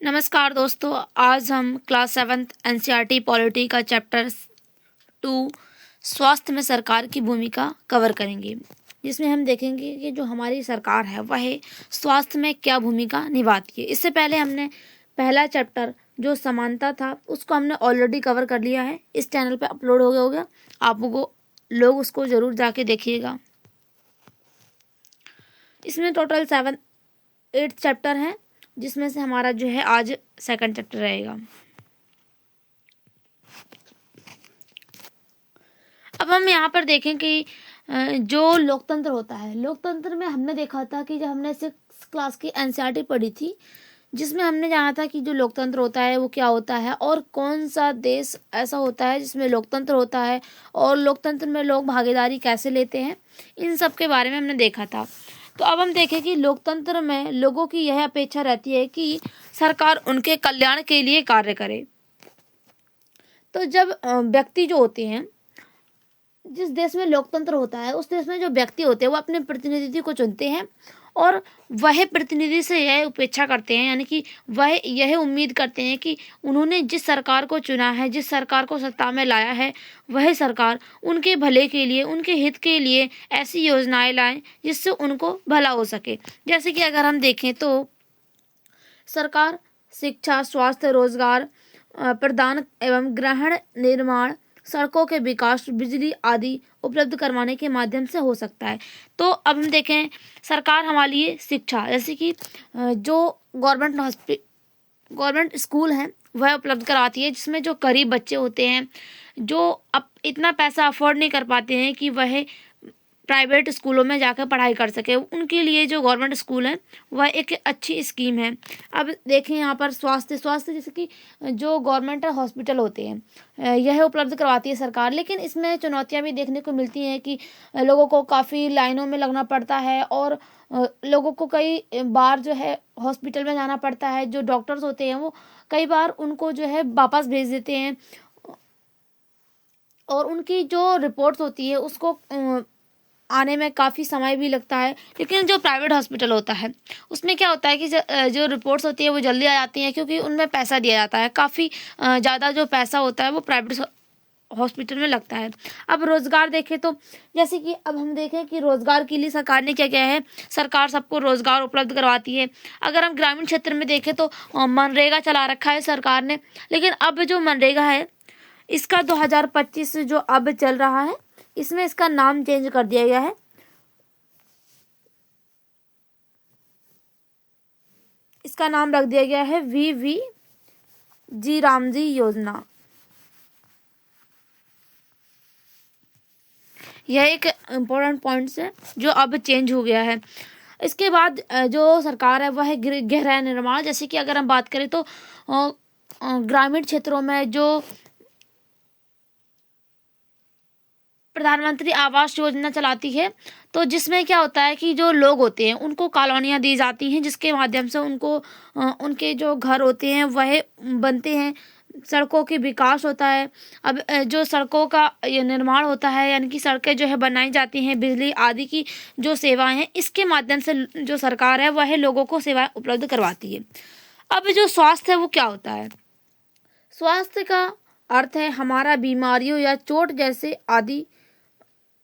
नमस्कार दोस्तों, आज हम क्लास 7th एनसीईआरटी पॉलिटी का चैप्टर 2 स्वास्थ्य में सरकार की भूमिका कवर करेंगे, जिसमें हम देखेंगे कि जो हमारी सरकार है वह स्वास्थ्य में क्या भूमिका निभाती है। इससे पहले हमने पहला चैप्टर जो समानता था उसको हमने ऑलरेडी कवर कर लिया है, इस चैनल पे अपलोड हो गया। आप लोग उसको ज़रूर जाके देखिएगा। इसमें टोटल 8 चैप्टर हैं, जिसमें से हमारा जो है आज सेकंड चैप्टर रहेगा। अब हम यहाँ पर देखें कि जो लोकतंत्र होता है, लोकतंत्र में हमने देखा था कि जब हमने 6th क्लास की एनसीईआरटी पढ़ी थी, जिसमें हमने जाना था कि जो लोकतंत्र होता है वो क्या होता है और कौन सा देश ऐसा होता है जिसमें लोकतंत्र होता है और लोकतंत्र में लोग भागीदारी कैसे लेते हैं, इन सब के बारे में हमने देखा था। तो अब हम देखें कि लोकतंत्र में लोगों की यह अपेक्षा रहती है कि सरकार उनके कल्याण के लिए कार्य करे। तो जब व्यक्ति जो होते हैं, जिस देश में लोकतंत्र होता है उस देश में जो व्यक्ति होते हैं वो अपने प्रतिनिधि को चुनते हैं और वह प्रतिनिधि से यह अपेक्षा करते हैं, यानी कि वह यह उम्मीद करते हैं कि उन्होंने जिस सरकार को चुना है, जिस सरकार को सत्ता में लाया है, वह सरकार उनके भले के लिए, उनके हित के लिए ऐसी योजनाएं लाए जिससे उनको भला हो सके। जैसे कि अगर हम देखें तो सरकार शिक्षा, स्वास्थ्य, रोजगार प्रदान एवं ग्रहण निर्माण, सड़कों के विकास, बिजली आदि उपलब्ध करवाने के माध्यम से हो सकता है। तो अब हम देखें सरकार हमारे लिए शिक्षा, जैसे कि जो गवर्नमेंट स्कूल हैं वह उपलब्ध कराती है, जिसमें जो गरीब बच्चे होते हैं जो अब इतना पैसा अफोर्ड नहीं कर पाते हैं कि वह प्राइवेट स्कूलों में जाकर पढ़ाई कर सके, उनके लिए जो गवर्नमेंट स्कूल है वह एक अच्छी स्कीम है। अब देखें यहाँ पर स्वास्थ्य जैसे कि जो गवर्नमेंट हॉस्पिटल होते हैं यह उपलब्ध करवाती है सरकार, लेकिन इसमें चुनौतियाँ भी देखने को मिलती हैं कि लोगों को काफ़ी लाइनों में लगना पड़ता है और लोगों को कई बार जो है हॉस्पिटल में जाना पड़ता है। जो डॉक्टर्स होते हैं वो कई बार उनको जो है वापस भेज देते हैं और उनकी जो रिपोर्ट्स होती है उसको आने में काफ़ी समय भी लगता है। लेकिन जो प्राइवेट हॉस्पिटल होता है उसमें क्या होता है कि जो रिपोर्ट्स होती है वो जल्दी आ जाती हैं, क्योंकि उनमें पैसा दिया जाता है। काफ़ी ज़्यादा जो पैसा होता है वो प्राइवेट हॉस्पिटल में लगता है। अब रोज़गार देखें तो जैसे कि अब हम देखें कि रोज़गार के लिए सरकार ने क्या किया है, सरकार सबको रोज़गार उपलब्ध करवाती है। अगर हम ग्रामीण क्षेत्र में देखें तो मनरेगा चला रखा है सरकार ने, लेकिन अब जो मनरेगा है इसका 2025 जो अब चल रहा है इसमें इसका नाम चेंज कर दिया गया है। इसका नाम रख दिया गया है VVG रामजी योजना। यह एक इम्पोर्टेंट पॉइंट्स है जो अब चेंज हो गया है। इसके बाद जो सरकार है वह गृह निर्माण, जैसे कि अगर हम बात करें तो ग्रामीण क्षेत्रों में जो प्रधानमंत्री आवास योजना चलाती है, तो जिसमें क्या होता है कि जो लोग होते हैं उनको कॉलोनियाँ दी जाती हैं, जिसके माध्यम से उनको उनके जो घर होते हैं वह बनते हैं, सड़कों के विकास होता है। अब जो सड़कों का ये निर्माण होता है, यानी कि सड़कें जो है बनाई जाती हैं, बिजली आदि की जो सेवाएं हैं, इसके माध्यम से जो सरकार है वह लोगों को सेवाएं उपलब्ध करवाती है। अब जो स्वास्थ्य है वो क्या होता है? स्वास्थ्य का अर्थ है हमारा बीमारियों या चोट जैसे आदि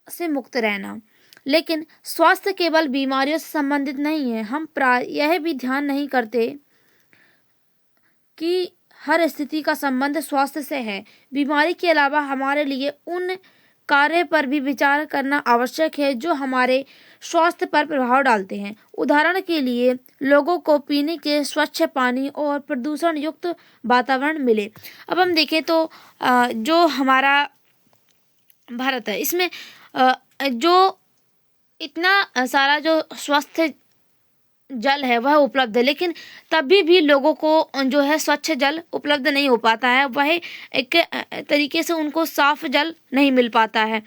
से मुक्त रहना। लेकिन स्वास्थ्य केवल बीमारियों से संबंधित नहीं है। हम यह भी ध्यान नहीं करते कि हर स्थिति का संबंध स्वास्थ्य से है। बीमारी के अलावा हमारे लिए उन कार्य पर भी विचार करना आवश्यक है जो हमारे स्वास्थ्य पर प्रभाव डालते हैं। उदाहरण के लिए लोगों को पीने के स्वच्छ पानी और प्रदूषण युक्त वातावरण मिले। अब हम देखें तो जो हमारा भारत है इसमें जो इतना सारा जो स्वस्थ जल है वह उपलब्ध है, लेकिन तभी भी लोगों को जो है स्वच्छ जल उपलब्ध नहीं हो पाता है। वह एक तरीके से उनको साफ जल नहीं मिल पाता है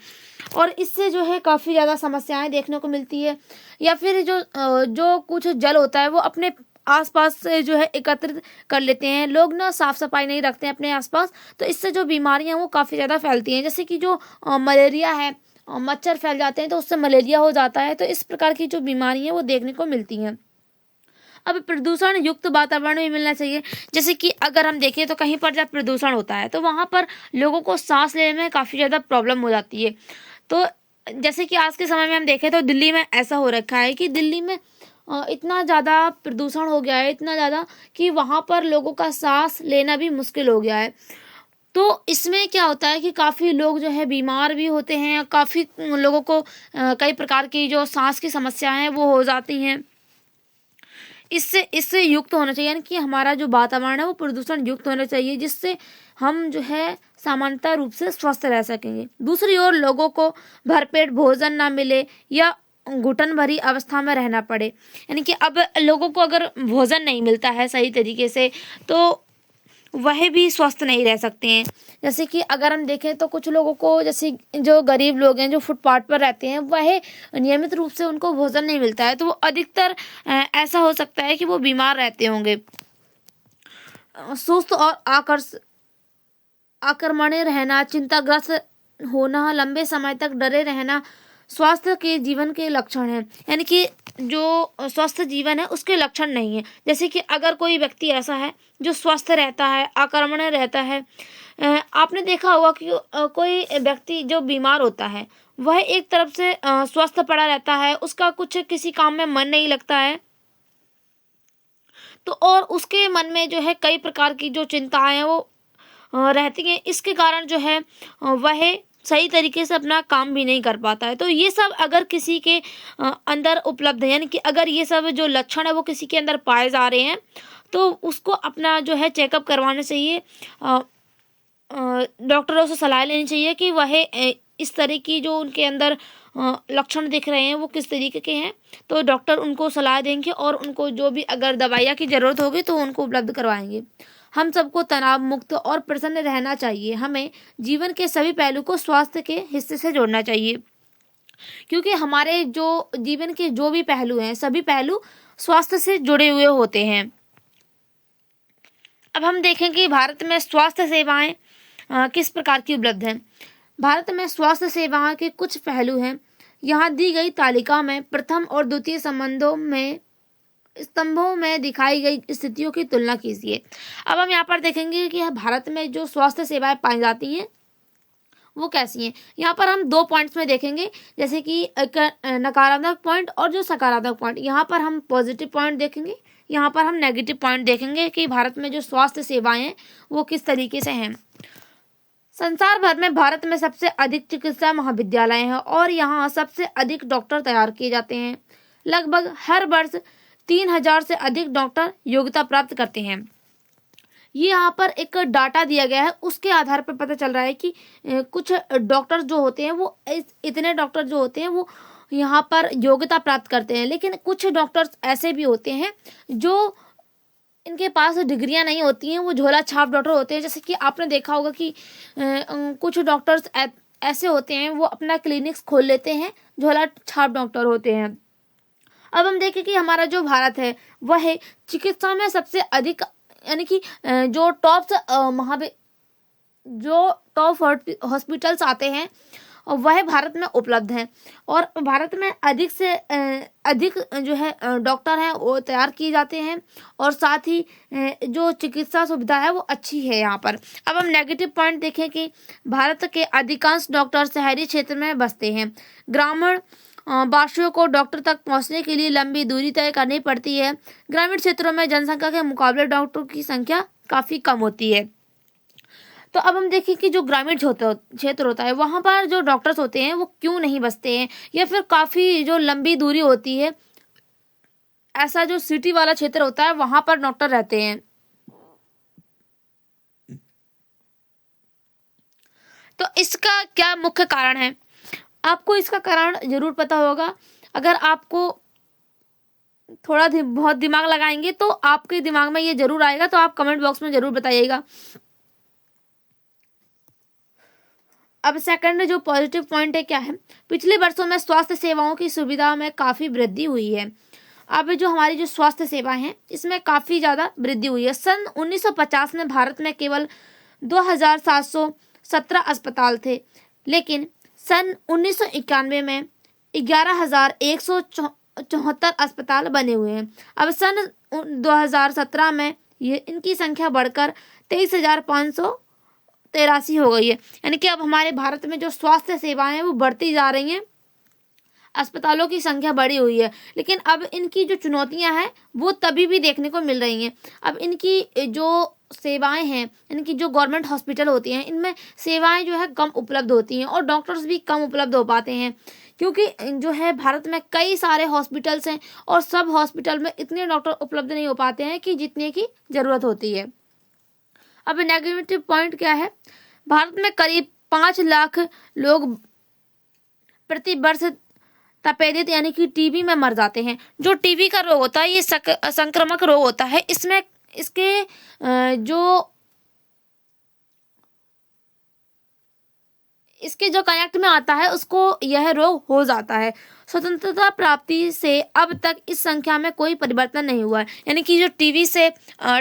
और इससे जो है काफ़ी ज़्यादा समस्याएं देखने को मिलती है। या फिर जो कुछ जल होता है वो अपने आसपास से जो है एकत्रित कर लेते हैं लोग, ना साफ सफाई नहीं रखते हैं अपने आसपास, तो इससे जो बीमारियां वो काफ़ी ज़्यादा फैलती हैं। जैसे कि जो मलेरिया है, मच्छर फैल जाते हैं तो उससे मलेरिया हो जाता है। तो इस प्रकार की जो बीमारियां वो देखने को मिलती हैं। अब प्रदूषण युक्त वातावरण भी मिलना चाहिए। जैसे कि अगर हम देखें तो कहीं पर जब प्रदूषण होता है तो वहाँ पर लोगों को सांस लेने में काफ़ी ज़्यादा प्रॉब्लम हो जाती है। तो जैसे कि आज के समय में हम देखें तो दिल्ली में ऐसा हो रखा है कि दिल्ली में इतना ज़्यादा प्रदूषण हो गया है, इतना ज़्यादा कि वहाँ पर लोगों का सांस लेना भी मुश्किल हो गया है। तो इसमें क्या होता है कि काफ़ी लोग जो है बीमार भी होते हैं, काफ़ी लोगों को कई प्रकार की जो सांस की समस्याएं हैं वो हो जाती हैं। इससे इससे युक्त होना चाहिए, यानी कि हमारा जो वातावरण है वो प्रदूषण युक्त होना चाहिए, जिससे हम जो है सामान्यतः रूप से स्वस्थ रह सकेंगे। दूसरी ओर लोगों को भरपेट भोजन ना मिले या घुटन भरी अवस्था में रहना पड़े, यानी कि अब लोगों को अगर भोजन नहीं मिलता है सही तरीके से तो वह भी स्वस्थ नहीं रह सकते हैं। जैसे कि अगर हम देखें तो कुछ लोगों को, जैसे जो गरीब लोग हैं जो फुटपाथ पर रहते हैं, वह नियमित रूप से उनको भोजन नहीं मिलता है तो वो अधिकतर ऐसा हो सकता है कि वो बीमार रहते होंगे। सुस्त और आक्रमणीय रहना, चिंताग्रस्त होना, लंबे समय तक डरे रहना स्वास्थ्य के जीवन के लक्षण हैं, यानी कि जो स्वस्थ जीवन है उसके लक्षण नहीं है। जैसे कि अगर कोई व्यक्ति ऐसा है जो स्वस्थ रहता है, आक्रमण रहता है, आपने देखा होगा कि कोई व्यक्ति जो बीमार होता है वह एक तरफ से स्वस्थ पड़ा रहता है, उसका कुछ किसी काम में मन नहीं लगता है, तो और उसके मन में जो है कई प्रकार की जो चिंताएं हैं वो रहती हैं। इसके कारण जो है वह सही तरीके से अपना काम भी नहीं कर पाता है। तो ये सब अगर किसी के अंदर उपलब्ध है, यानी कि अगर ये सब जो लक्षण है वो किसी के अंदर पाए जा रहे हैं तो उसको अपना जो है चेकअप करवाना चाहिए। डॉक्टरों से सलाह लेनी चाहिए कि वह इस तरह की जो उनके अंदर लक्षण दिख रहे हैं वो किस तरीके के हैं, तो डॉक्टर उनको सलाह देंगे और उनको जो भी अगर दवाइयाँ की ज़रूरत होगी तो उनको उपलब्ध करवाएंगे। हम सबको तनाव मुक्त और प्रसन्न रहना चाहिए। हमें जीवन के सभी पहलू को स्वास्थ्य के हिस्से से जोड़ना चाहिए, क्योंकि हमारे जो जीवन के जो भी पहलू हैं सभी पहलू स्वास्थ्य से जुड़े हुए होते हैं। अब हम देखें कि भारत में स्वास्थ्य सेवाएं किस प्रकार की उपलब्ध हैं। भारत में स्वास्थ्य सेवाओं के कुछ पहलू हैं। यहाँ दी गई तालिका में प्रथम और द्वितीय स्तंभों में दिखाई गई स्थितियों की तुलना कीजिए। अब हम यहाँ पर देखेंगे कि भारत में जो स्वास्थ्य सेवाएं पाई जाती हैं वो कैसी हैं। यहाँ पर हम 2 पॉइंट्स में देखेंगे, जैसे कि एक नकारात्मक पॉइंट और जो सकारात्मक पॉइंट। यहाँ पर हम पॉजिटिव पॉइंट देखेंगे, यहाँ पर हम नेगेटिव पॉइंट देखेंगे कि भारत में जो स्वास्थ्य सेवाएं हैं वो किस तरीके से हैं। संसार भर में भारत में सबसे अधिक चिकित्सा महाविद्यालय हैं और यहाँ सबसे अधिक डॉक्टर तैयार किए जाते हैं। लगभग हर वर्ष 3000 से अधिक डॉक्टर योग्यता प्राप्त करते हैं। ये यहाँ पर एक डाटा दिया गया है, उसके आधार पर पता चल रहा है कि कुछ डॉक्टर जो होते हैं वो इतने डॉक्टर जो होते हैं वो यहाँ पर योग्यता प्राप्त करते हैं। लेकिन कुछ डॉक्टर्स ऐसे भी होते हैं जो इनके पास डिग्रियां नहीं होती हैं, वो झोला छाप डॉक्टर होते हैं। जैसे कि आपने देखा होगा कि कुछ डॉक्टर्स ऐसे होते हैं वो अपना क्लिनिक्स खोल लेते हैं, झोला छाप डॉक्टर होते हैं। अब हम देखें कि हमारा जो भारत है वह चिकित्सा में सबसे अधिक, यानी कि जो टॉप हॉस्पिटल्स आते हैं वह भारत में उपलब्ध हैं और भारत में अधिक से अधिक जो है डॉक्टर हैं वो तैयार किए जाते हैं और साथ ही जो चिकित्सा सुविधा है वो अच्छी है यहाँ पर। अब हम नेगेटिव पॉइंट देखें कि भारत के अधिकांश डॉक्टर शहरी क्षेत्र में बसते हैं। ग्रामीण वासियों को डॉक्टर तक पहुँचने के लिए लंबी दूरी तय करनी पड़ती है। ग्रामीण क्षेत्रों में जनसंख्या के मुकाबले डॉक्टरों की संख्या काफ़ी कम होती है। तो अब हम देखें कि जो ग्रामीण क्षेत्र होता है वहाँ पर जो डॉक्टर्स होते हैं वो क्यों नहीं बसते हैं, या फिर काफ़ी जो लंबी दूरी होती है, ऐसा जो सिटी वाला क्षेत्र होता है वहाँ पर डॉक्टर रहते हैं। तो इसका क्या मुख्य कारण है, आपको इसका कारण जरूर पता होगा। अगर आपको थोड़ा बहुत दिमाग लगाएंगे तो आपके दिमाग में ये जरूर आएगा, तो आप कमेंट बॉक्स में जरूर बताइएगा। अब सेकंड जो पॉजिटिव पॉइंट है क्या है, पिछले वर्षों में स्वास्थ्य सेवाओं की सुविधा में काफ़ी वृद्धि हुई है। अब जो हमारी जो स्वास्थ्य सेवा है इसमें काफ़ी ज़्यादा वृद्धि हुई है। सन 1950 में भारत में केवल 2717 अस्पताल थे, लेकिन सन 1991 में 74 अस्पताल बने हुए हैं। अब सन 2017 में ये इनकी संख्या बढ़कर 23,583 हो गई है। यानी कि अब हमारे भारत में जो स्वास्थ्य सेवाएं हैं वो बढ़ती जा रही हैं, अस्पतालों की संख्या बढ़ी हुई है। लेकिन अब इनकी जो चुनौतियां हैं वो तभी भी देखने को मिल रही हैं। अब इनकी जो सेवाएं हैं, इनकी जो गवर्नमेंट हॉस्पिटल होती हैं, इनमें सेवाएं जो है कम उपलब्ध होती हैं और डॉक्टर्स भी कम उपलब्ध हो पाते हैं, क्योंकि जो है भारत में कई सारे हॉस्पिटल्स हैं और सब हॉस्पिटल में इतने डॉक्टर उपलब्ध नहीं हो पाते हैं कि जितने की ज़रूरत होती है। अब नेगेटिव पॉइंट क्या है? भारत में करीब 5 लाख लोग प्रति वर्ष तपेदिक यानी कि टीबी में मर जाते हैं। जो टीबी का रोग होता है ये संक्रामक रोग होता है। इसमें इसके जो कनेक्ट में आता है उसको यह रोग हो जाता है। स्वतंत्रता प्राप्ति से अब तक इस संख्या में कोई परिवर्तन नहीं हुआ है। यानी कि जो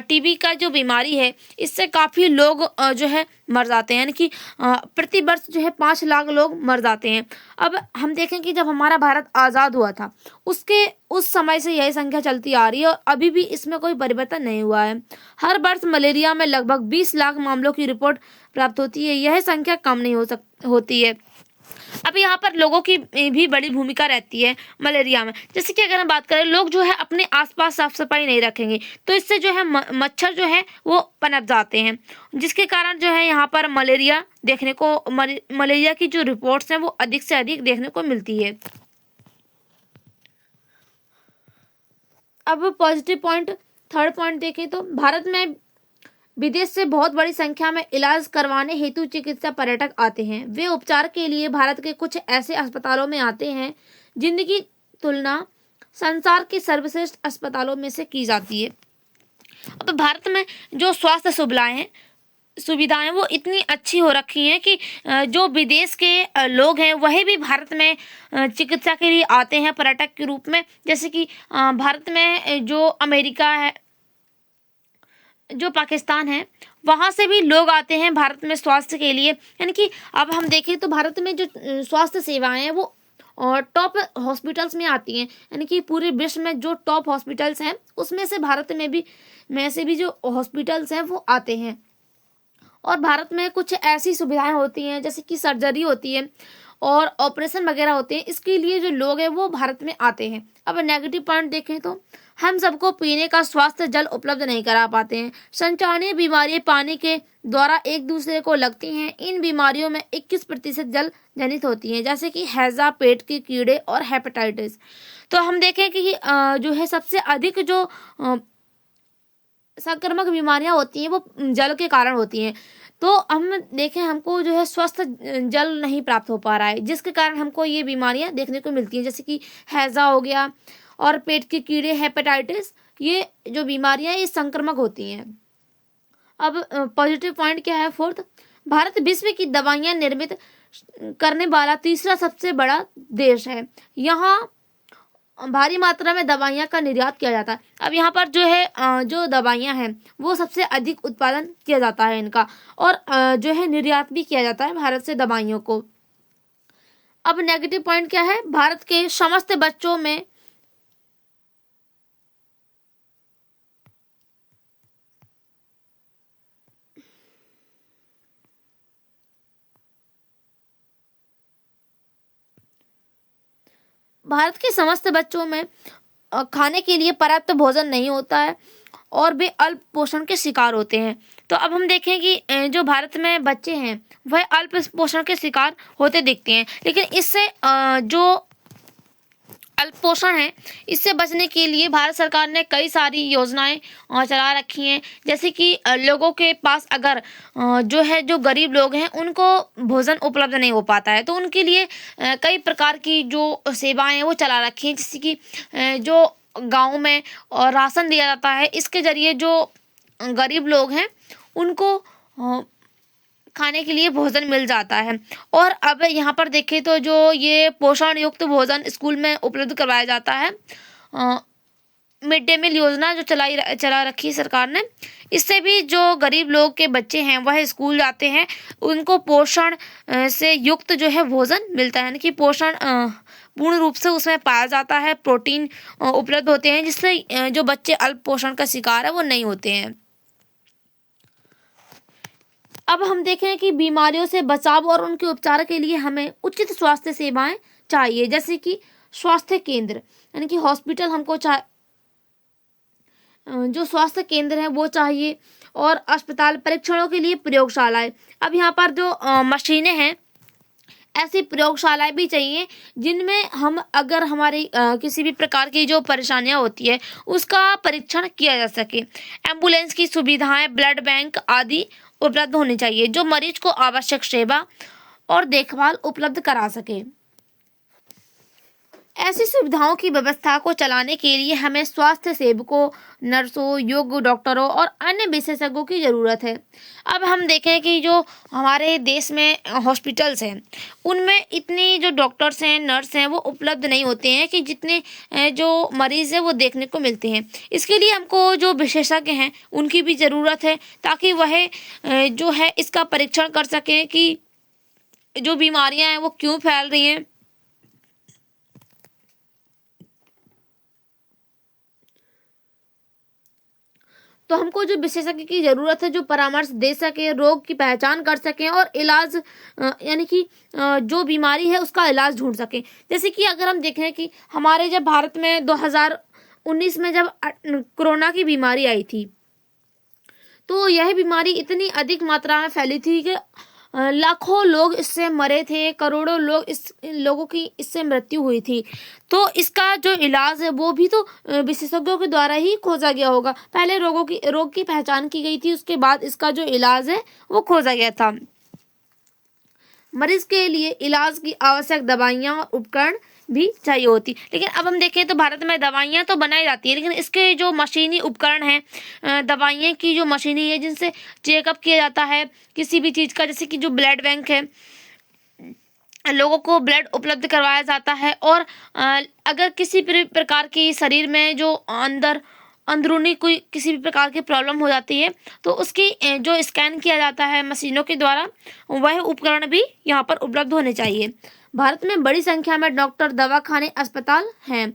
टीबी का जो बीमारी है इससे काफ़ी लोग जो है मर जाते हैं। यानी कि प्रति वर्ष जो है 5 लाख लोग मर जाते हैं। अब हम देखें कि जब हमारा भारत आज़ाद हुआ था उस समय से यही संख्या चलती आ रही है और अभी भी इसमें कोई परिवर्तन नहीं हुआ है। हर वर्ष मलेरिया में लगभग 20 लाख मामलों की रिपोर्ट प्राप्त होती है। यह संख्या कम नहीं होती है। अब यहाँ पर लोगों की भी बड़ी भूमिका रहती है मलेरिया में। जैसे कि अगर हम बात करें, लोग जो है अपने आसपास साफ सफाई नहीं रखेंगे तो इससे जो है मच्छर जो है वो पनप जाते हैं, जिसके कारण जो है यहाँ पर मलेरिया देखने को मलेरिया की जो रिपोर्ट्स हैं वो अधिक से अधिक देखने को मिलती है। अब पॉजिटिव पॉइंट, थर्ड पॉइंट देखें तो भारत में विदेश से बहुत बड़ी संख्या में इलाज करवाने हेतु चिकित्सा पर्यटक आते हैं। वे उपचार के लिए भारत के कुछ ऐसे अस्पतालों में आते हैं जिनकी तुलना संसार के सर्वश्रेष्ठ अस्पतालों में से की जाती है। अब भारत में जो स्वास्थ्य सुविधाएं वो इतनी अच्छी हो रखी हैं कि जो विदेश के लोग हैं वही भी भारत में चिकित्सा के लिए आते हैं पर्यटक के रूप में। जैसे कि भारत में जो अमेरिका है, जो पाकिस्तान है, वहाँ से भी लोग आते हैं भारत में स्वास्थ्य के लिए। यानी कि अब हम देखें तो भारत में जो स्वास्थ्य सेवाएं हैं वो टॉप हॉस्पिटल्स में आती हैं। यानी कि पूरे विश्व में जो टॉप हॉस्पिटल्स हैं उसमें से भारत में से भी जो हॉस्पिटल्स हैं वो आते हैं। और भारत में कुछ ऐसी सुविधाएं होती हैं जैसे कि सर्जरी होती है और ऑपरेशन वगैरह होते हैं, इसके लिए जो लोग हैं वो भारत में आते हैं। अब नेगेटिव पॉइंट देखें तो हम सबको पीने का स्वास्थ्य जल उपलब्ध नहीं करा पाते हैं। संचारणीय बीमारियां पानी के द्वारा एक दूसरे को लगती हैं। इन बीमारियों में 21% जल जनित होती हैं, जैसे कि हैजा, पेट के कीड़े और हेपेटाइटिस। तो हम देखें कि जो है सबसे अधिक जो संक्रामक बीमारियां होती हैं वो जल के कारण होती हैं। तो हम देखें हमको जो है स्वस्थ जल नहीं प्राप्त हो पा रहा है, जिसके कारण हमको ये बीमारियां देखने को मिलती हैं, जैसे कि हैजा हो गया और पेट के कीड़े, हेपेटाइटिस। ये जो बीमारियां ये संक्रामक होती हैं। अब पॉजिटिव पॉइंट क्या है? फोर्थ, भारत विश्व की दवाइयां निर्मित करने वाला तीसरा सबसे बड़ा देश है। यहाँ भारी मात्रा में दवाइयाँ का निर्यात किया जाता है। अब यहाँ पर जो है जो दवाइयाँ हैं वो सबसे अधिक उत्पादन किया जाता है इनका, और जो है निर्यात भी किया जाता है भारत से दवाइयों को। अब नेगेटिव पॉइंट क्या है? भारत के समस्त बच्चों में खाने के लिए पर्याप्त भोजन नहीं होता है और वे अल्प पोषण के शिकार होते हैं। तो अब हम देखें कि जो भारत में बच्चे हैं वह अल्प पोषण के शिकार होते दिखते हैं, लेकिन इससे जो अल्प पोषण है इससे बचने के लिए भारत सरकार ने कई सारी योजनाएं चला रखी हैं। जैसे कि लोगों के पास अगर जो गरीब लोग हैं उनको भोजन उपलब्ध नहीं हो पाता है तो उनके लिए कई प्रकार की जो सेवाएं हैं वो चला रखी हैं। जैसे कि जो गांव में और राशन दिया जाता है, इसके जरिए जो गरीब लोग हैं उनको खाने के लिए भोजन मिल जाता है। और अब यहाँ पर देखें तो जो ये पोषण युक्त भोजन स्कूल में उपलब्ध करवाया जाता है, मिड डे मील योजना जो चला रखी है सरकार ने, इससे भी जो गरीब लोग के बच्चे हैं वह स्कूल जाते हैं, उनको पोषण से युक्त जो है भोजन मिलता है। यानी कि पूर्ण रूप से उसमें पाया जाता है, प्रोटीन उपलब्ध होते हैं, जिससे जो बच्चे अल्प पोषण का शिकार है वो नहीं होते हैं। अब हम देखें कि बीमारियों से बचाव और उनके उपचार के लिए हमें उचित स्वास्थ्य सेवाएं चाहिए, जैसे कि स्वास्थ्य केंद्र यानी कि हॉस्पिटल हमको जो स्वास्थ्य केंद्र है वो चाहिए, और अस्पताल, परीक्षणों के लिए प्रयोगशालाएं। अब यहाँ पर जो मशीनें हैं, ऐसी प्रयोगशालाएं भी चाहिए जिनमें हम अगर हमारी किसी भी प्रकार की जो परेशानियां होती है उसका परीक्षण किया जा सके। एम्बुलेंस की सुविधाएं, ब्लड बैंक आदि उपलब्ध होनी चाहिए, जो मरीज को आवश्यक सेवा और देखभाल उपलब्ध करा सके। ऐसी सुविधाओं की व्यवस्था को चलाने के लिए हमें स्वास्थ्य सेवकों, नर्सों, योग्य डॉक्टरों और अन्य विशेषज्ञों की ज़रूरत है। अब हम देखें कि जो हमारे देश में हॉस्पिटल्स हैं उनमें इतनी जो डॉक्टर्स हैं, नर्स हैं वो उपलब्ध नहीं होते हैं कि जितने जो मरीज़ हैं वो देखने को मिलते हैं। इसके लिए हमको जो विशेषज्ञ हैं उनकी भी ज़रूरत है, ताकि वह जो है इसका परीक्षण कर सकें कि जो बीमारियां हैं वो क्यों फैल रही हैं। तो हमको जो विशेषज्ञ की ज़रूरत है जो परामर्श दे सके, रोग की पहचान कर सकें और इलाज यानी कि जो बीमारी है उसका इलाज ढूंढ सकें। जैसे कि अगर हम देखें कि हमारे जब भारत में 2019 में जब कोरोना की बीमारी आई थी, तो यह बीमारी इतनी अधिक मात्रा में फैली थी कि लाखों लोग इससे मरे थे, करोड़ों लोगों की इससे मृत्यु हुई थी। तो इसका जो इलाज है वो भी तो विशेषज्ञों के द्वारा ही खोजा गया होगा। पहले रोग की पहचान की गई थी, उसके बाद इसका जो इलाज है वो खोजा गया था। मरीज के लिए इलाज की आवश्यक दवाइयाँ और उपकरण भी चाहिए होती। लेकिन अब हम देखें तो भारत में दवाइयाँ तो बनाई जाती है, लेकिन इसके जो मशीनी उपकरण हैं, दवाइयाँ की जो मशीनी है जिनसे चेकअप किया जाता है किसी भी चीज़ का, जैसे कि जो ब्लड बैंक है, लोगों को ब्लड उपलब्ध करवाया जाता है। और अगर किसी प्रकार की शरीर में जो अंदरूनी कोई किसी भी प्रकार की प्रॉब्लम हो जाती है तो उसकी जो स्कैन किया जाता है मशीनों के द्वारा, वह उपकरण भी यहाँ पर उपलब्ध होने चाहिए। भारत में बड़ी संख्या में डॉक्टर, दवाखाने, अस्पताल हैं।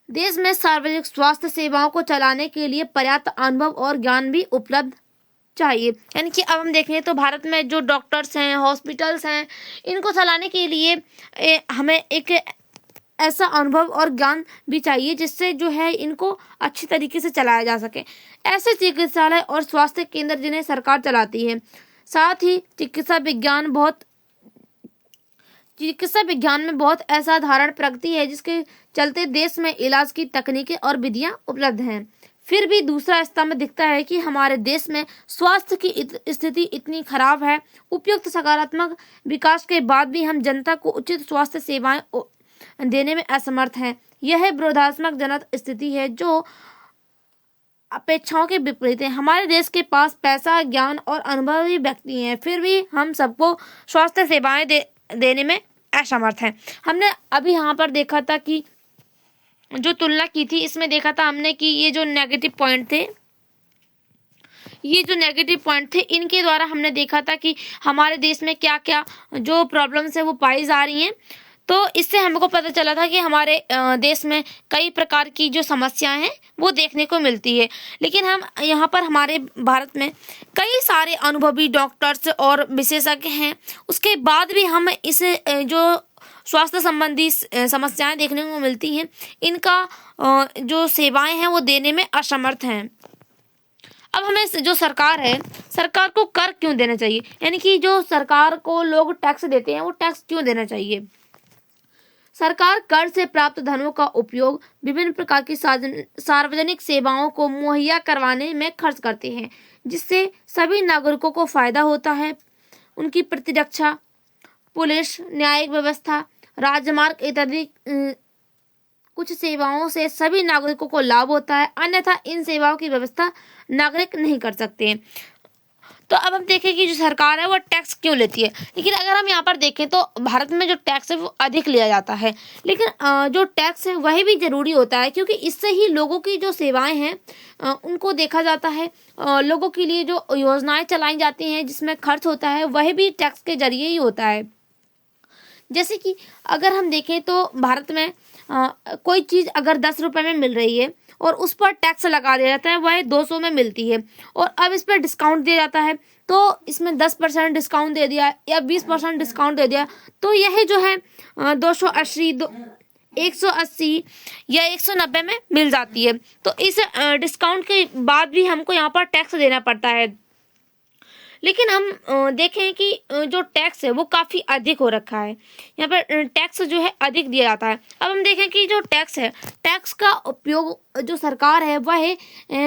देश में सार्वजनिक स्वास्थ्य सेवाओं को चलाने के लिए पर्याप्त अनुभव और ज्ञान भी उपलब्ध चाहिए। यानी कि अब हम देखें तो भारत में जो डॉक्टर्स हैं, हॉस्पिटल्स हैं, इनको चलाने के लिए हमें एक ऐसा अनुभव और ज्ञान भी चाहिए जिससे जो है इनको अच्छी तरीके से चलाया जा सके। ऐसे चिकित्सालय और स्वास्थ्य केंद्र जिन्हें सरकार चलाती है। साथ ही चिकित्सा विज्ञान में बहुत असाधारण प्रगति है, जिसके चलते देश में इलाज की तकनीकें और विधियां उपलब्ध हैं। फिर भी दूसरा स्तंभ दिखता है कि हमारे देश में स्वास्थ्य की स्थिति इतनी खराब है। उपयुक्त सकारात्मक विकास के बाद भी हम जनता को उचित स्वास्थ्य सेवाएं देने में असमर्थ हैं। यह विरोधात्मक जनक स्थिति है जो अपेक्षाओं के विपरीत है। हमारे देश के पास पैसा, ज्ञान और अनुभवी व्यक्ति हैं, फिर भी हम सबको स्वास्थ्य सेवाएं देने में असमर्थ हैं। हमने अभी यहाँ पर देखा था कि जो तुलना की थी, इसमें देखा था हमने कि ये जो नेगेटिव पॉइंट थे, इनके द्वारा हमने देखा था कि हमारे देश में क्या क्या जो प्रॉब्लम्स है वो पाई जा रही हैं। तो इससे हमको पता चला था कि हमारे देश में कई प्रकार की जो समस्याएं हैं वो देखने को मिलती है। लेकिन हम यहाँ पर हमारे भारत में कई सारे अनुभवी डॉक्टर्स और विशेषज्ञ हैं, उसके बाद भी हम इस जो स्वास्थ्य संबंधी समस्याएं देखने को मिलती हैं, इनका जो सेवाएं हैं वो देने में असमर्थ हैं। अब हमें जो सरकार है, सरकार को कर क्यों देना चाहिए, यानी कि जो सरकार को लोग टैक्स देते हैं वो टैक्स क्यों देना चाहिए। सरकार कर से प्राप्त धनों का उपयोग विभिन्न प्रकार की सार्वजनिक सेवाओं को मुहैया करवाने में खर्च करते हैं, जिससे सभी नागरिकों को फायदा होता है। उनकी प्रतिरक्षा, पुलिस, न्यायिक व्यवस्था, राजमार्ग इत्यादि कुछ सेवाओं से सभी नागरिकों को लाभ होता है, अन्यथा इन सेवाओं की व्यवस्था नागरिक नहीं कर सकते हैं। तो अब हम देखें कि जो सरकार है वो टैक्स क्यों लेती है। लेकिन अगर हम यहाँ पर देखें तो भारत में जो टैक्स है वो अधिक लिया जाता है, लेकिन जो टैक्स है वही भी ज़रूरी होता है, क्योंकि इससे ही लोगों की जो सेवाएं हैं उनको देखा जाता है। लोगों के लिए जो योजनाएं चलाई जाती हैं जिसमें खर्च होता है वह भी टैक्स के जरिए ही होता है। जैसे कि अगर हम देखें तो भारत में कोई चीज़ अगर 10 रुपए में मिल रही है और उस पर टैक्स लगा दिया जाता है, वह 200 में मिलती है, और अब इस पर डिस्काउंट दिया जाता है, तो इसमें 10% डिस्काउंट दे दिया या 20% डिस्काउंट दे दिया, तो यह जो है 280 180 या 190 में मिल जाती है। तो इस डिस्काउंट के बाद भी हमको यहाँ पर टैक्स देना पड़ता है। लेकिन हम देखें कि जो टैक्स है वो काफ़ी अधिक हो रखा है, यहाँ पर टैक्स जो है अधिक दिया जाता है। अब हम देखें कि जो टैक्स है, टैक्स का उपयोग जो सरकार है वह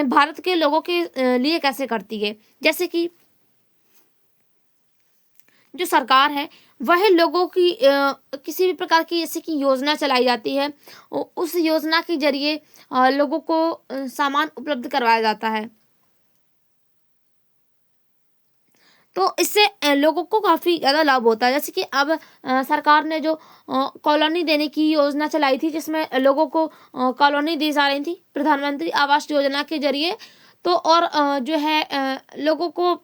भारत के लोगों के लिए कैसे करती है। जैसे कि जो सरकार है वह लोगों की किसी भी प्रकार की जैसे कि योजना चलाई जाती है, उस योजना के जरिए लोगों को सामान उपलब्ध करवाया जाता है, तो इससे लोगों को काफ़ी ज़्यादा लाभ होता है। जैसे कि अब सरकार ने जो कॉलोनी देने की योजना चलाई थी, जिसमें लोगों को कॉलोनी दी जा रही थी प्रधानमंत्री आवास योजना के जरिए, तो और जो है लोगों को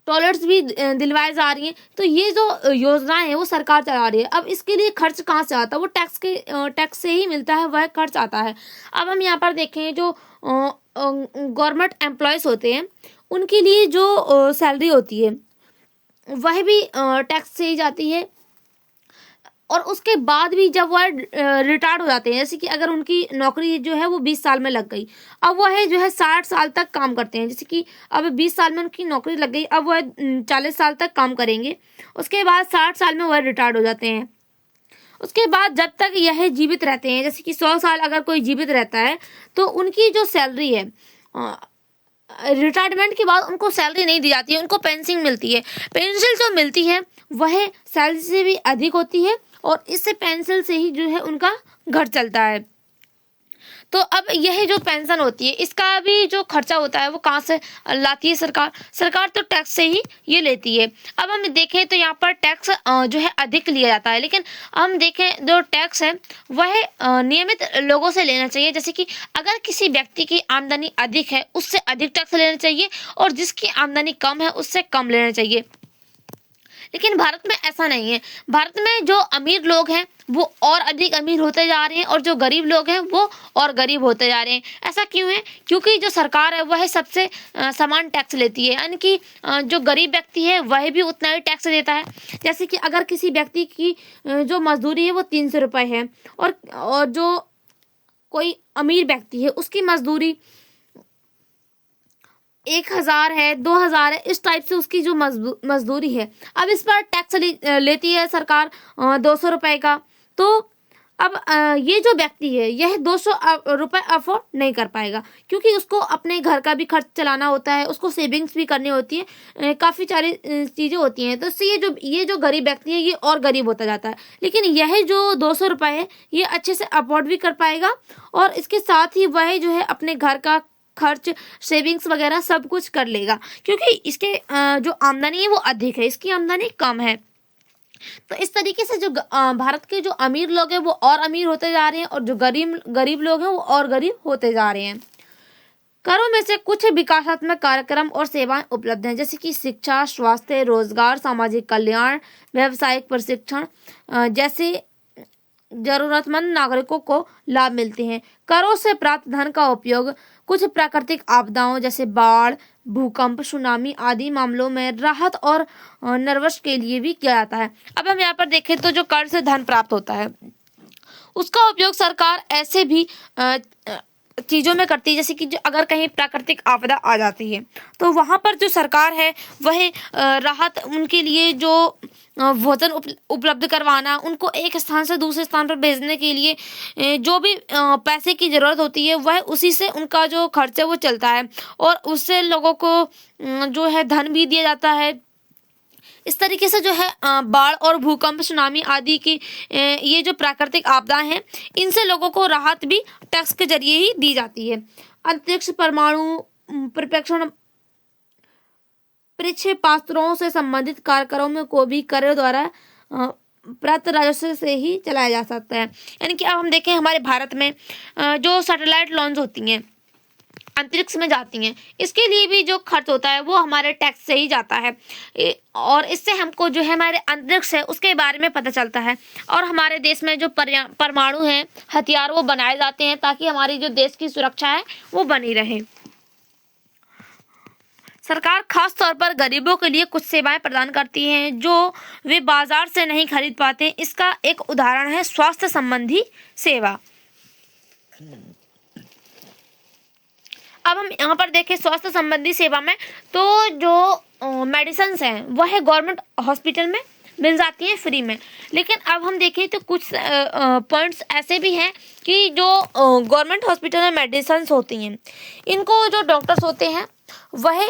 टॉयलेट्स भी दिलवाए जा रही हैं। तो ये जो योजनाएं हैं वो सरकार चला रही है। अब इसके लिए खर्च कहाँ से आता है, वो टैक्स से ही मिलता है, वह खर्च आता है। अब हम यहाँ पर देखें जो गवर्नमेंट एम्प्लॉयज़ होते हैं उनके लिए जो सैलरी होती है वह भी टैक्स से ही जाती है, और उसके बाद भी जब वह रिटायर्ड हो जाते हैं, जैसे कि अगर उनकी नौकरी जो है वो 20 साल में लग गई, अब वह जो है 60 साल तक काम करते हैं। जैसे कि अब 20 साल में उनकी नौकरी लग गई, अब वह 40 साल तक काम करेंगे, उसके बाद 60 साल में वह रिटायर्ड हो जाते हैं। उसके बाद जब तक यह जीवित रहते हैं, जैसे कि 100 साल अगर कोई जीवित रहता है, तो उनकी जो सैलरी है रिटायरमेंट के बाद उनको सैलरी नहीं दी जाती है, उनको पेंशन मिलती है। पेंशन जो मिलती है वह सैलरी से भी अधिक होती है, और इससे पेंशन से ही जो है उनका घर चलता है। तो अब यह जो पेंशन होती है इसका भी जो खर्चा होता है वो कहाँ से लाती है सरकार तो टैक्स से ही ये लेती है। अब हम देखें तो यहाँ पर टैक्स जो है अधिक लिया जाता है, लेकिन हम देखें जो टैक्स है वह नियमित लोगों से लेना चाहिए। जैसे कि अगर किसी व्यक्ति की आमदनी अधिक है उससे अधिक टैक्स लेना चाहिए, और जिसकी आमदनी कम है उससे कम लेना चाहिए। लेकिन भारत में ऐसा नहीं है। भारत में जो अमीर लोग हैं वो और अधिक अमीर होते जा रहे हैं, और जो गरीब लोग हैं वो और गरीब होते जा रहे हैं। ऐसा क्यों है? क्योंकि जो सरकार है वह सबसे समान टैक्स लेती है, यानी कि जो गरीब व्यक्ति है वह भी उतना ही टैक्स देता है। जैसे कि अगर किसी व्यक्ति की जो मजदूरी है वो 300 रुपये है, और जो कोई अमीर व्यक्ति है उसकी मजदूरी 1000 है, 2000 है, इस टाइप से उसकी जो मजदूरी है, अब इस पर टैक्स लेती है सरकार 200 रुपये का। तो अब ये जो व्यक्ति है यह 200 रुपये अफोर्ड नहीं कर पाएगा, क्योंकि उसको अपने घर का भी खर्च चलाना होता है, उसको सेविंग्स भी करनी होती है, काफ़ी सारी चीज़ें होती हैं। तो इससे ये जो गरीब व्यक्ति है ये और गरीब होता जाता है। लेकिन यह जो 200 रुपये है ये अच्छे से अफोर्ड भी कर पाएगा, और इसके साथ ही वह जो है अपने घर का खर्च, सेविंग्स वगैरह सब कुछ कर लेगा, क्योंकि इसके जो आमदनी है वो अधिक है, इसकी आमदनी कम है। तो इस तरीके से जो भारत के जो अमीर लोग हैं वो और अमीर होते जा रहे हैं, और जो गरीब लोग हैं वो और गरीब होते जा रहे हैं। करों में से कुछ विकासात्मक कार्यक्रम और सेवाएं उपलब्ध हैं, जैसे कि शिक्षा, स्वास्थ्य, रोजगार, सामाजिक कल्याण, व्यावसायिक प्रशिक्षण जैसे जरूरतमंद नागरिकों को लाभ मिलते हैं। करों से प्राप्त धन का उपयोग कुछ प्राकृतिक आपदाओं जैसे बाढ़, भूकंप, सुनामी आदि मामलों में राहत और नरवश के लिए भी किया जाता है। अब हम यहाँ पर देखें तो जो कर से धन प्राप्त होता है उसका उपयोग सरकार ऐसे भी चीज़ों में करती है, जैसे कि अगर कहीं प्राकृतिक आपदा आ जाती है तो वहाँ पर जो सरकार है वह राहत, उनके लिए जो भोजन उपलब्ध करवाना, उनको एक स्थान से दूसरे स्थान पर भेजने के लिए जो भी पैसे की ज़रूरत होती है वह उसी से उनका जो खर्च है वो चलता है, और उससे लोगों को जो है धन भी दिया जाता है। इस तरीके से जो है बाढ़ और भूकंप, सुनामी आदि की ये जो प्राकृतिक आपदाएं हैं इनसे लोगों को राहत भी टैक्स के जरिए ही दी जाती है। अंतरिक्ष, परमाणु प्रक्षेपण, प्रक्षेपास्त्रों से संबंधित कार्यक्रमों को भी कर द्वारा प्राप्त राजस्व से ही चलाया जा सकता है। यानी कि अब हम देखें हमारे भारत में जो सैटेलाइट लॉन्च होती हैं अंतरिक्ष में जाती हैं, इसके लिए भी जो खर्च होता है वो हमारे टैक्स से ही जाता है। और इससे हमको जो है हमारे अंतरिक्ष है उसके बारे में पता चलता है, और हमारे देश में जो परमाणु हैं हथियार वो बनाए जाते हैं ताकि हमारी जो देश की सुरक्षा है वो बनी रहे। सरकार खास तौर पर गरीबों के लिए कुछ सेवाएं प्रदान करती हैं जो वे बाजार से नहीं खरीद पाते। इसका एक उदाहरण है स्वास्थ्य संबंधी सेवा। अब हम यहाँ पर देखें स्वास्थ्य संबंधी सेवा में, तो जो मेडिसिन हैं वह गवर्नमेंट हॉस्पिटल में मिल जाती हैं फ्री में। लेकिन अब हम देखें तो कुछ पॉइंट्स ऐसे भी हैं कि जो गवर्नमेंट हॉस्पिटल में मेडिसिन होती हैं इनको जो डॉक्टर्स होते हैं वह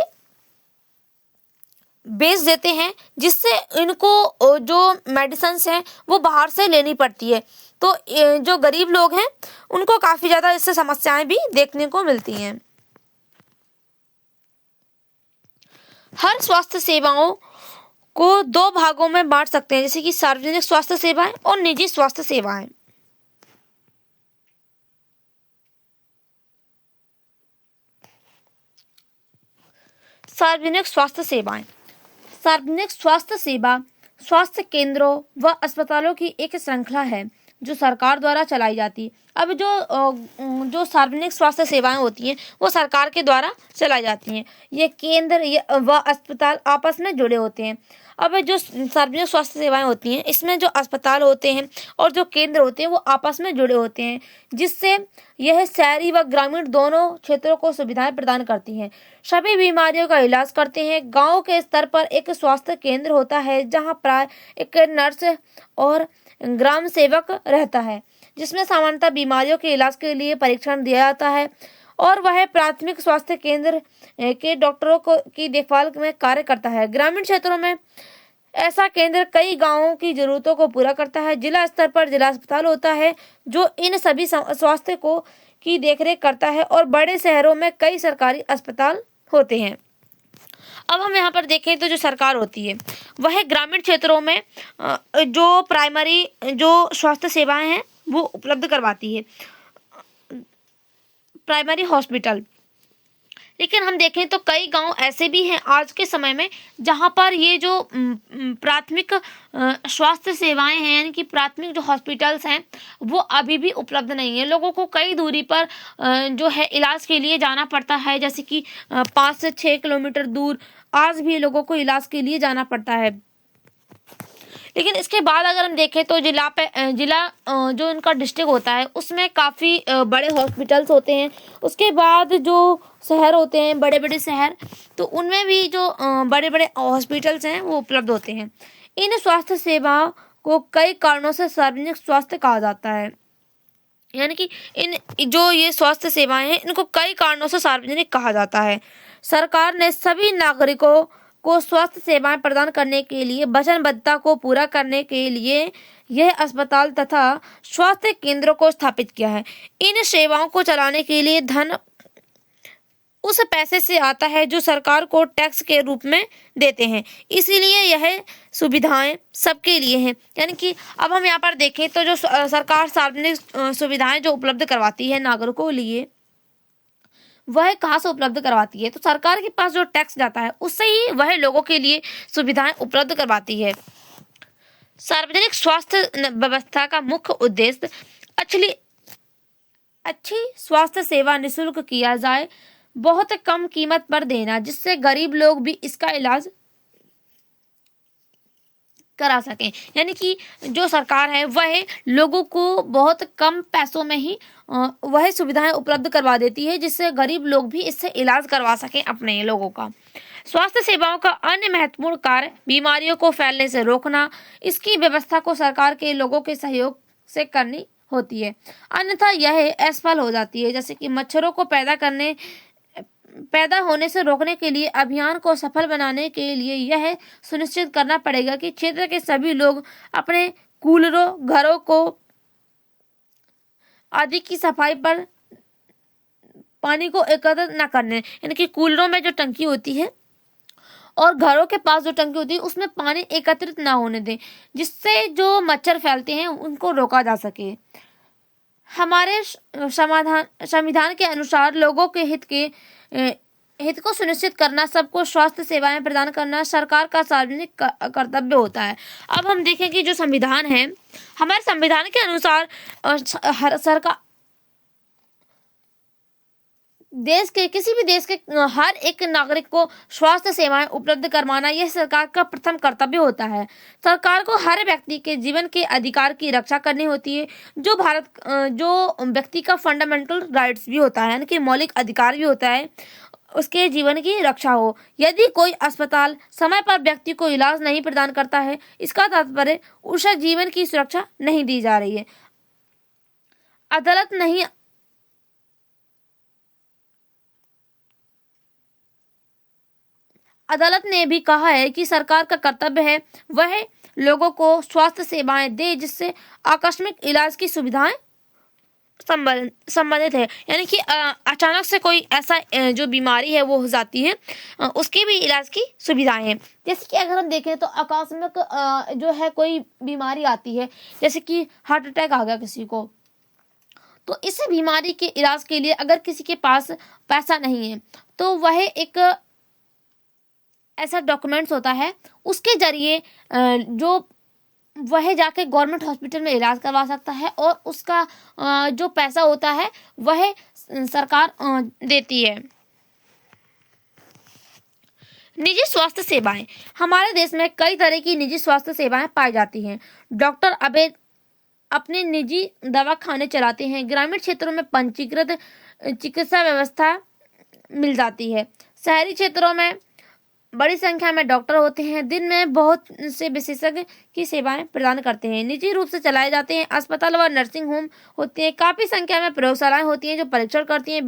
बेच देते हैं, जिससे इनको जो मेडिसिन हैं वो बाहर से लेनी पड़ती है। तो जो गरीब लोग हैं उनको काफ़ी ज़्यादा इससे समस्याएं भी देखने को मिलती हैं। हर स्वास्थ्य सेवाओं को दो भागों में बांट सकते हैं, जैसे कि सार्वजनिक स्वास्थ्य सेवाएं और निजी स्वास्थ्य सेवाएं। सार्वजनिक स्वास्थ्य सेवाएं। सार्वजनिक स्वास्थ्य सेवा स्वास्थ्य केंद्रों व अस्पतालों की एक श्रृंखला है जो सरकार द्वारा चलाई जाती है। अब जो सार्वजनिक स्वास्थ्य सेवाएं होती हैं वो सरकार के द्वारा चलाई जाती हैं। ये केंद्र व अस्पताल आपस में जुड़े होते हैं। अब जो सार्वजनिक स्वास्थ्य सेवाएं होती हैं इसमें जो अस्पताल होते हैं और जो केंद्र होते हैं वो आपस में जुड़े होते हैं, जिससे यह शहरी व ग्रामीण दोनों क्षेत्रों को सुविधाएं प्रदान करती हैं। सभी बीमारियों का इलाज करते हैं। गांव के स्तर पर एक स्वास्थ्य केंद्र होता है जहां प्राय एक नर्स और ग्राम सेवक रहता है, जिसमें सामान्यतः बीमारियों के इलाज के लिए परीक्षण दिया जाता है, और वह प्राथमिक स्वास्थ्य केंद्र के डॉक्टरों की देखभाल में कार्य करता है। ग्रामीण क्षेत्रों में ऐसा केंद्र कई गांवों की जरूरतों को पूरा करता है। जिला स्तर पर जिला अस्पताल होता है जो इन सभी स्वास्थ्य को की देखरेख करता है, और बड़े शहरों में कई सरकारी अस्पताल होते हैं। अब हम यहाँ पर देखें तो जो सरकार होती है वह ग्रामीण क्षेत्रों में जो प्राइमरी जो स्वास्थ्य सेवाएं हैं वो उपलब्ध करवाती है, प्राइमरी हॉस्पिटल। लेकिन हम देखें तो कई गांव ऐसे भी हैं आज के समय में जहां पर ये जो प्राथमिक स्वास्थ्य सेवाएं हैं यानी कि प्राथमिक जो हॉस्पिटल्स हैं वो अभी भी उपलब्ध नहीं है। लोगों को कई दूरी पर जो है इलाज के लिए जाना पड़ता है, जैसे कि 5 से 6 किलोमीटर दूर आज भी लोगों को इलाज के लिए जाना पड़ता है। लेकिन इसके बाद अगर हम देखें तो जिला जो इनका डिस्ट्रिक्ट होता है उसमें काफ़ी बड़े हॉस्पिटल्स होते हैं। उसके बाद जो शहर होते हैं बड़े बड़े शहर, तो उनमें भी जो बड़े बड़े हॉस्पिटल्स हैं वो उपलब्ध होते हैं। इन स्वास्थ्य सेवा को कई कारणों से सार्वजनिक स्वास्थ्य कहा जाता है, यानी कि इन जो ये स्वास्थ्य सेवाएं हैं इनको कई कारणों से सार्वजनिक कहा जाता है। सरकार ने सभी नागरिकों को स्वास्थ्य सेवाएं प्रदान करने के लिए वचनबद्धता को पूरा करने के लिए यह अस्पताल तथा स्वास्थ्य केंद्रों को स्थापित किया है। इन सेवाओं को चलाने के लिए धन उस पैसे से आता है जो सरकार को टैक्स के रूप में देते हैं, इसीलिए यह सुविधाएं सबके लिए हैं। यानी कि अब हम यहाँ पर देखें तो जो सरकार सार्वजनिक सुविधाएं जो उपलब्ध करवाती है नागरिकों के लिए वह कहाँ से उपलब्ध करवाती है, तो सरकार के पास जो टैक्स जाता है उससे ही वह लोगों के लिए सुविधाएं उपलब्ध करवाती है। सार्वजनिक स्वास्थ्य व्यवस्था का मुख्य उद्देश्य अच्छी स्वास्थ्य सेवा निःशुल्क किया जाए, बहुत कम कीमत पर देना, जिससे गरीब लोग भी इसका इलाज करा सकें। यानी कि जो सरकार है वह लोगों को बहुत कम पैसों में ही वह सुविधाएं उपलब्ध करवा देती है, जिससे गरीब लोग भी इससे इलाज करवा सकें अपने लोगों का। स्वास्थ्य सेवाओं का अन्य महत्वपूर्ण कार्य बीमारियों को फैलने से रोकना, इसकी व्यवस्था को सरकार के लोगों के सहयोग से करनी होती है, अन्यथा यह असफल हो जाती है। जैसे कि मच्छरों को पैदा होने से रोकने के लिए अभियान को सफल बनाने के लिए यह सुनिश्चित करना पड़ेगा कि क्षेत्र के सभी लोग अपने कूलरों, घरों को आदि की सफाई पर पानी को एकत्र न करने, यानी कि कूलरों में जो टंकी होती है और घरों के पास जो टंकी होती है उसमें पानी एकत्रित ना होने दें, जिससे जो मच्छर फैलते हैं उनको रोका जा सके। हमारे संविधान के अनुसार लोगों के हित को सुनिश्चित करना, सबको स्वास्थ्य सेवाएं प्रदान करना सरकार का सार्वजनिक कर्तव्य होता है। अब हम देखें कि जो संविधान है, हमारे संविधान के अनुसार सरकार देश के किसी भी देश के हर एक नागरिक को स्वास्थ्य सेवाएं उपलब्ध करवाना यह सरकार का प्रथम कर्तव्य होता है। सरकार को हर व्यक्ति के जीवन के अधिकार की रक्षा करनी होती है, जो व्यक्ति का फंडामेंटल राइट्स भी होता है, यानी कि मौलिक अधिकार भी होता है, उसके जीवन की रक्षा हो। यदि कोई अस्पताल समय पर व्यक्ति को इलाज नहीं प्रदान करता है, इसका तात्पर्य उसे जीवन की सुरक्षा नहीं दी जा रही है। अदालत ने भी कहा है कि सरकार का कर्तव्य है वह लोगों को स्वास्थ्य सेवाएं दे जिससे आकस्मिक इलाज की सुविधाएं संबंधित है, यानी कि अचानक से कोई ऐसा जो बीमारी है वो हो जाती है, उसके भी इलाज की सुविधाएं हैं। जैसे कि अगर हम देखें तो आकस्मिक जो है कोई बीमारी आती है, जैसे कि हार्ट अटैक आ गया किसी को, तो इस बीमारी के इलाज के लिए अगर किसी के पास पैसा नहीं है तो वह एक ऐसा डॉक्यूमेंट्स होता है, उसके जरिए जो वह जाके गवर्नमेंट हॉस्पिटल में इलाज करवा सकता है और उसका जो पैसा होता है वह सरकार देती है। निजी स्वास्थ्य सेवाएं, हमारे देश में कई तरह की निजी स्वास्थ्य सेवाएं पाई जाती हैं। डॉक्टर अपने निजी दवाखाने चलाते हैं। ग्रामीण क्षेत्रों में पंजीकृत चिकित्सा व्यवस्था मिल जाती है। शहरी क्षेत्रों में बड़ी संख्या में डॉक्टर होते हैं। दिन में बहुत से विशेषज्ञ की सेवाएं प्रदान करते हैं। निजी रूप से चलाए जाते हैं। अस्पताल व नर्सिंग होम होते हैं। काफी संख्या में प्रयोगशालाएं होती हैं जो परीक्षण करती हैं।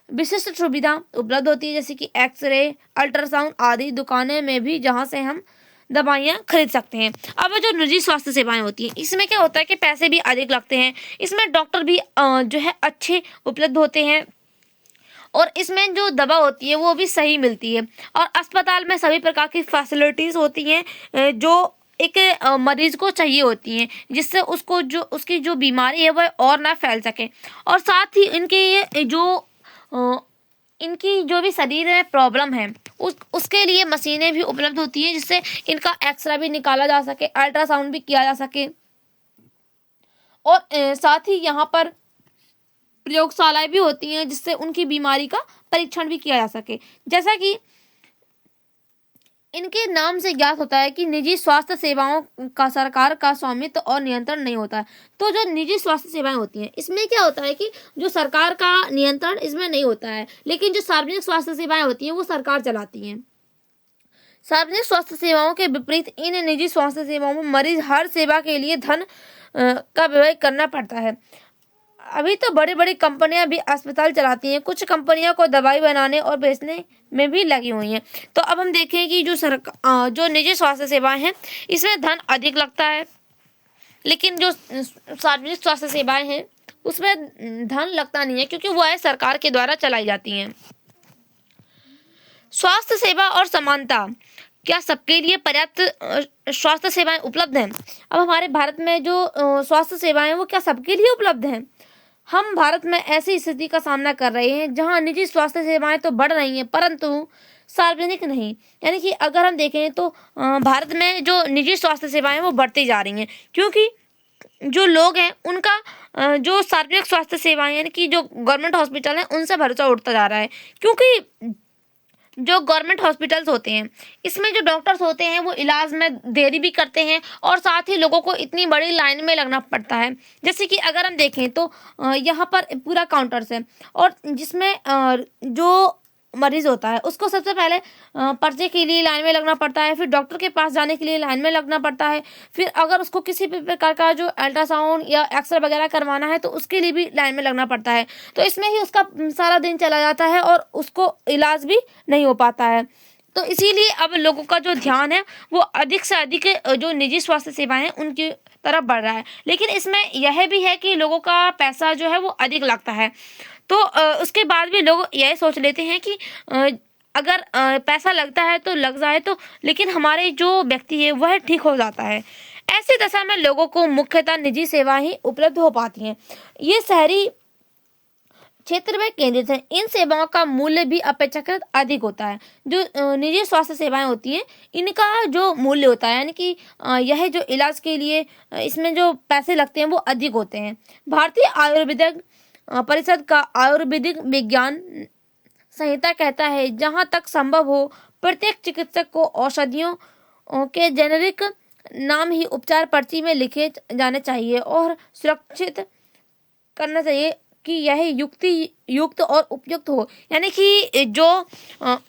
विशिष्ट सुविधा उपलब्ध होती है, जैसे कि एक्सरे, अल्ट्रासाउंड आदि। दुकानें में भी जहां से हम दवाइयाँ खरीद सकते हैं। अब जो निजी स्वास्थ्य सेवाएं होती हैं, इसमें क्या होता है कि पैसे भी अधिक लगते हैं। इसमें डॉक्टर भी जो है अच्छे उपलब्ध होते हैं और इसमें जो दवा होती है वो भी सही मिलती है। और अस्पताल में सभी प्रकार की फैसिलिटीज होती हैं जो एक मरीज को चाहिए होती हैं, जिससे उसकी जो बीमारी है वह और ना फैल सके। और साथ ही इनकी जो भी शरीर में प्रॉब्लम है उसके लिए मशीनें भी उपलब्ध होती हैं, जिससे इनका एक्सरे भी निकाला जा सके, अल्ट्रासाउंड भी किया जा सके। और साथ ही यहाँ पर प्रयोगशालाएं भी होती हैं जिससे उनकी बीमारी का परीक्षण भी किया जा सके। जैसा कि इनके नाम से ज्ञात होता है कि निजी स्वास्थ्य सेवाओं का सरकार का स्वामित्व और नियंत्रण नहीं होता है। तो जो निजी स्वास्थ्य सेवाएं होती हैं इसमें क्या होता है कि जो सरकार का नियंत्रण इसमें नहीं होता है, लेकिन जो सार्वजनिक स्वास्थ्य सेवाएं होती हैं वो सरकार चलाती हैं। सार्वजनिक स्वास्थ्य सेवाओं के विपरीत इन निजी स्वास्थ्य सेवाओं में मरीज हर सेवा के लिए धन का व्यय करना पड़ता है। अभी तो बड़ी बड़ी कंपनियां भी अस्पताल चलाती हैं। कुछ कंपनियां को दवाई बनाने और बेचने में भी लगी हुई हैं। तो अब हम देखें कि जो निजी स्वास्थ्य सेवाएं हैं इसमें धन अधिक लगता है, लेकिन जो सार्वजनिक स्वास्थ्य सेवाएं हैं उसमें धन लगता नहीं है, क्योंकि वह सरकार के द्वारा चलाई जाती हैं। स्वास्थ्य सेवा और समानता, क्या सबके लिए पर्याप्त स्वास्थ्य सेवाएं उपलब्ध हैं? अब हमारे भारत में जो स्वास्थ्य सेवाएं हैं वो क्या सबके लिए उपलब्ध हैं? हम भारत में ऐसी स्थिति का सामना कर रहे हैं जहां निजी स्वास्थ्य सेवाएं तो बढ़ रही हैं परंतु सार्वजनिक नहीं। यानी कि अगर हम देखें तो भारत में जो निजी स्वास्थ्य सेवाएं वो बढ़ती जा रही हैं, क्योंकि जो लोग हैं उनका जो सार्वजनिक स्वास्थ्य सेवाएं यानी कि जो गवर्नमेंट हॉस्पिटल हैं उनसे भरोसा उठता जा रहा है। क्योंकि जो गवर्नमेंट हॉस्पिटल्स होते हैं इसमें जो डॉक्टर्स होते हैं वो इलाज में देरी भी करते हैं और साथ ही लोगों को इतनी बड़ी लाइन में लगना पड़ता है। जैसे कि अगर हम देखें तो यहाँ पर पूरा काउंटर्स है और जिसमें जो मरीज होता है उसको सबसे पहले पर्चे के लिए लाइन में लगना पड़ता है, फिर डॉक्टर के पास जाने के लिए लाइन में लगना पड़ता है, फिर अगर उसको किसी भी प्रकार का जो अल्ट्रासाउंड या एक्सरे वगैरह करवाना है तो उसके लिए भी लाइन में लगना पड़ता है। तो इसमें ही उसका सारा दिन चला जाता है और उसको इलाज भी नहीं हो पाता है। तो इसीलिए अब लोगों का जो ध्यान है वो अधिक से अधिक जो निजी स्वास्थ्य सेवाएं हैं उनकी तरफ बढ़ रहा है। लेकिन इसमें यह भी है कि लोगों का पैसा जो है वो अधिक लगता है, तो उसके बाद भी लोग यह सोच लेते हैं कि अगर पैसा लगता है तो लग जाए तो, लेकिन हमारे जो व्यक्ति है वह ठीक हो जाता है। ऐसी दशा में लोगों को मुख्यतः निजी सेवाएं ही उपलब्ध हो पाती हैं। ये शहरी क्षेत्र में केंद्रित है। इन सेवाओं का मूल्य भी अपेक्षाकृत अधिक होता है। जो निजी स्वास्थ्य सेवाएं होती हैं, इनका जो मूल्य होता है, यानी कि यह जो इलाज के लिए इसमें जो पैसे लगते हैं वो अधिक होते हैं। भारतीय आयुर्वेदिक परिषद का आयुर्वेदिक विज्ञान संहिता कहता है, जहां तक संभव हो प्रत्येक चिकित्सक को औषधियों के जेनेरिक नाम ही उपचार पर्ची में लिखे जाने चाहिए और सुरक्षित करना चाहिए कि यह युक्त और उपयुक्त हो। यानी कि जो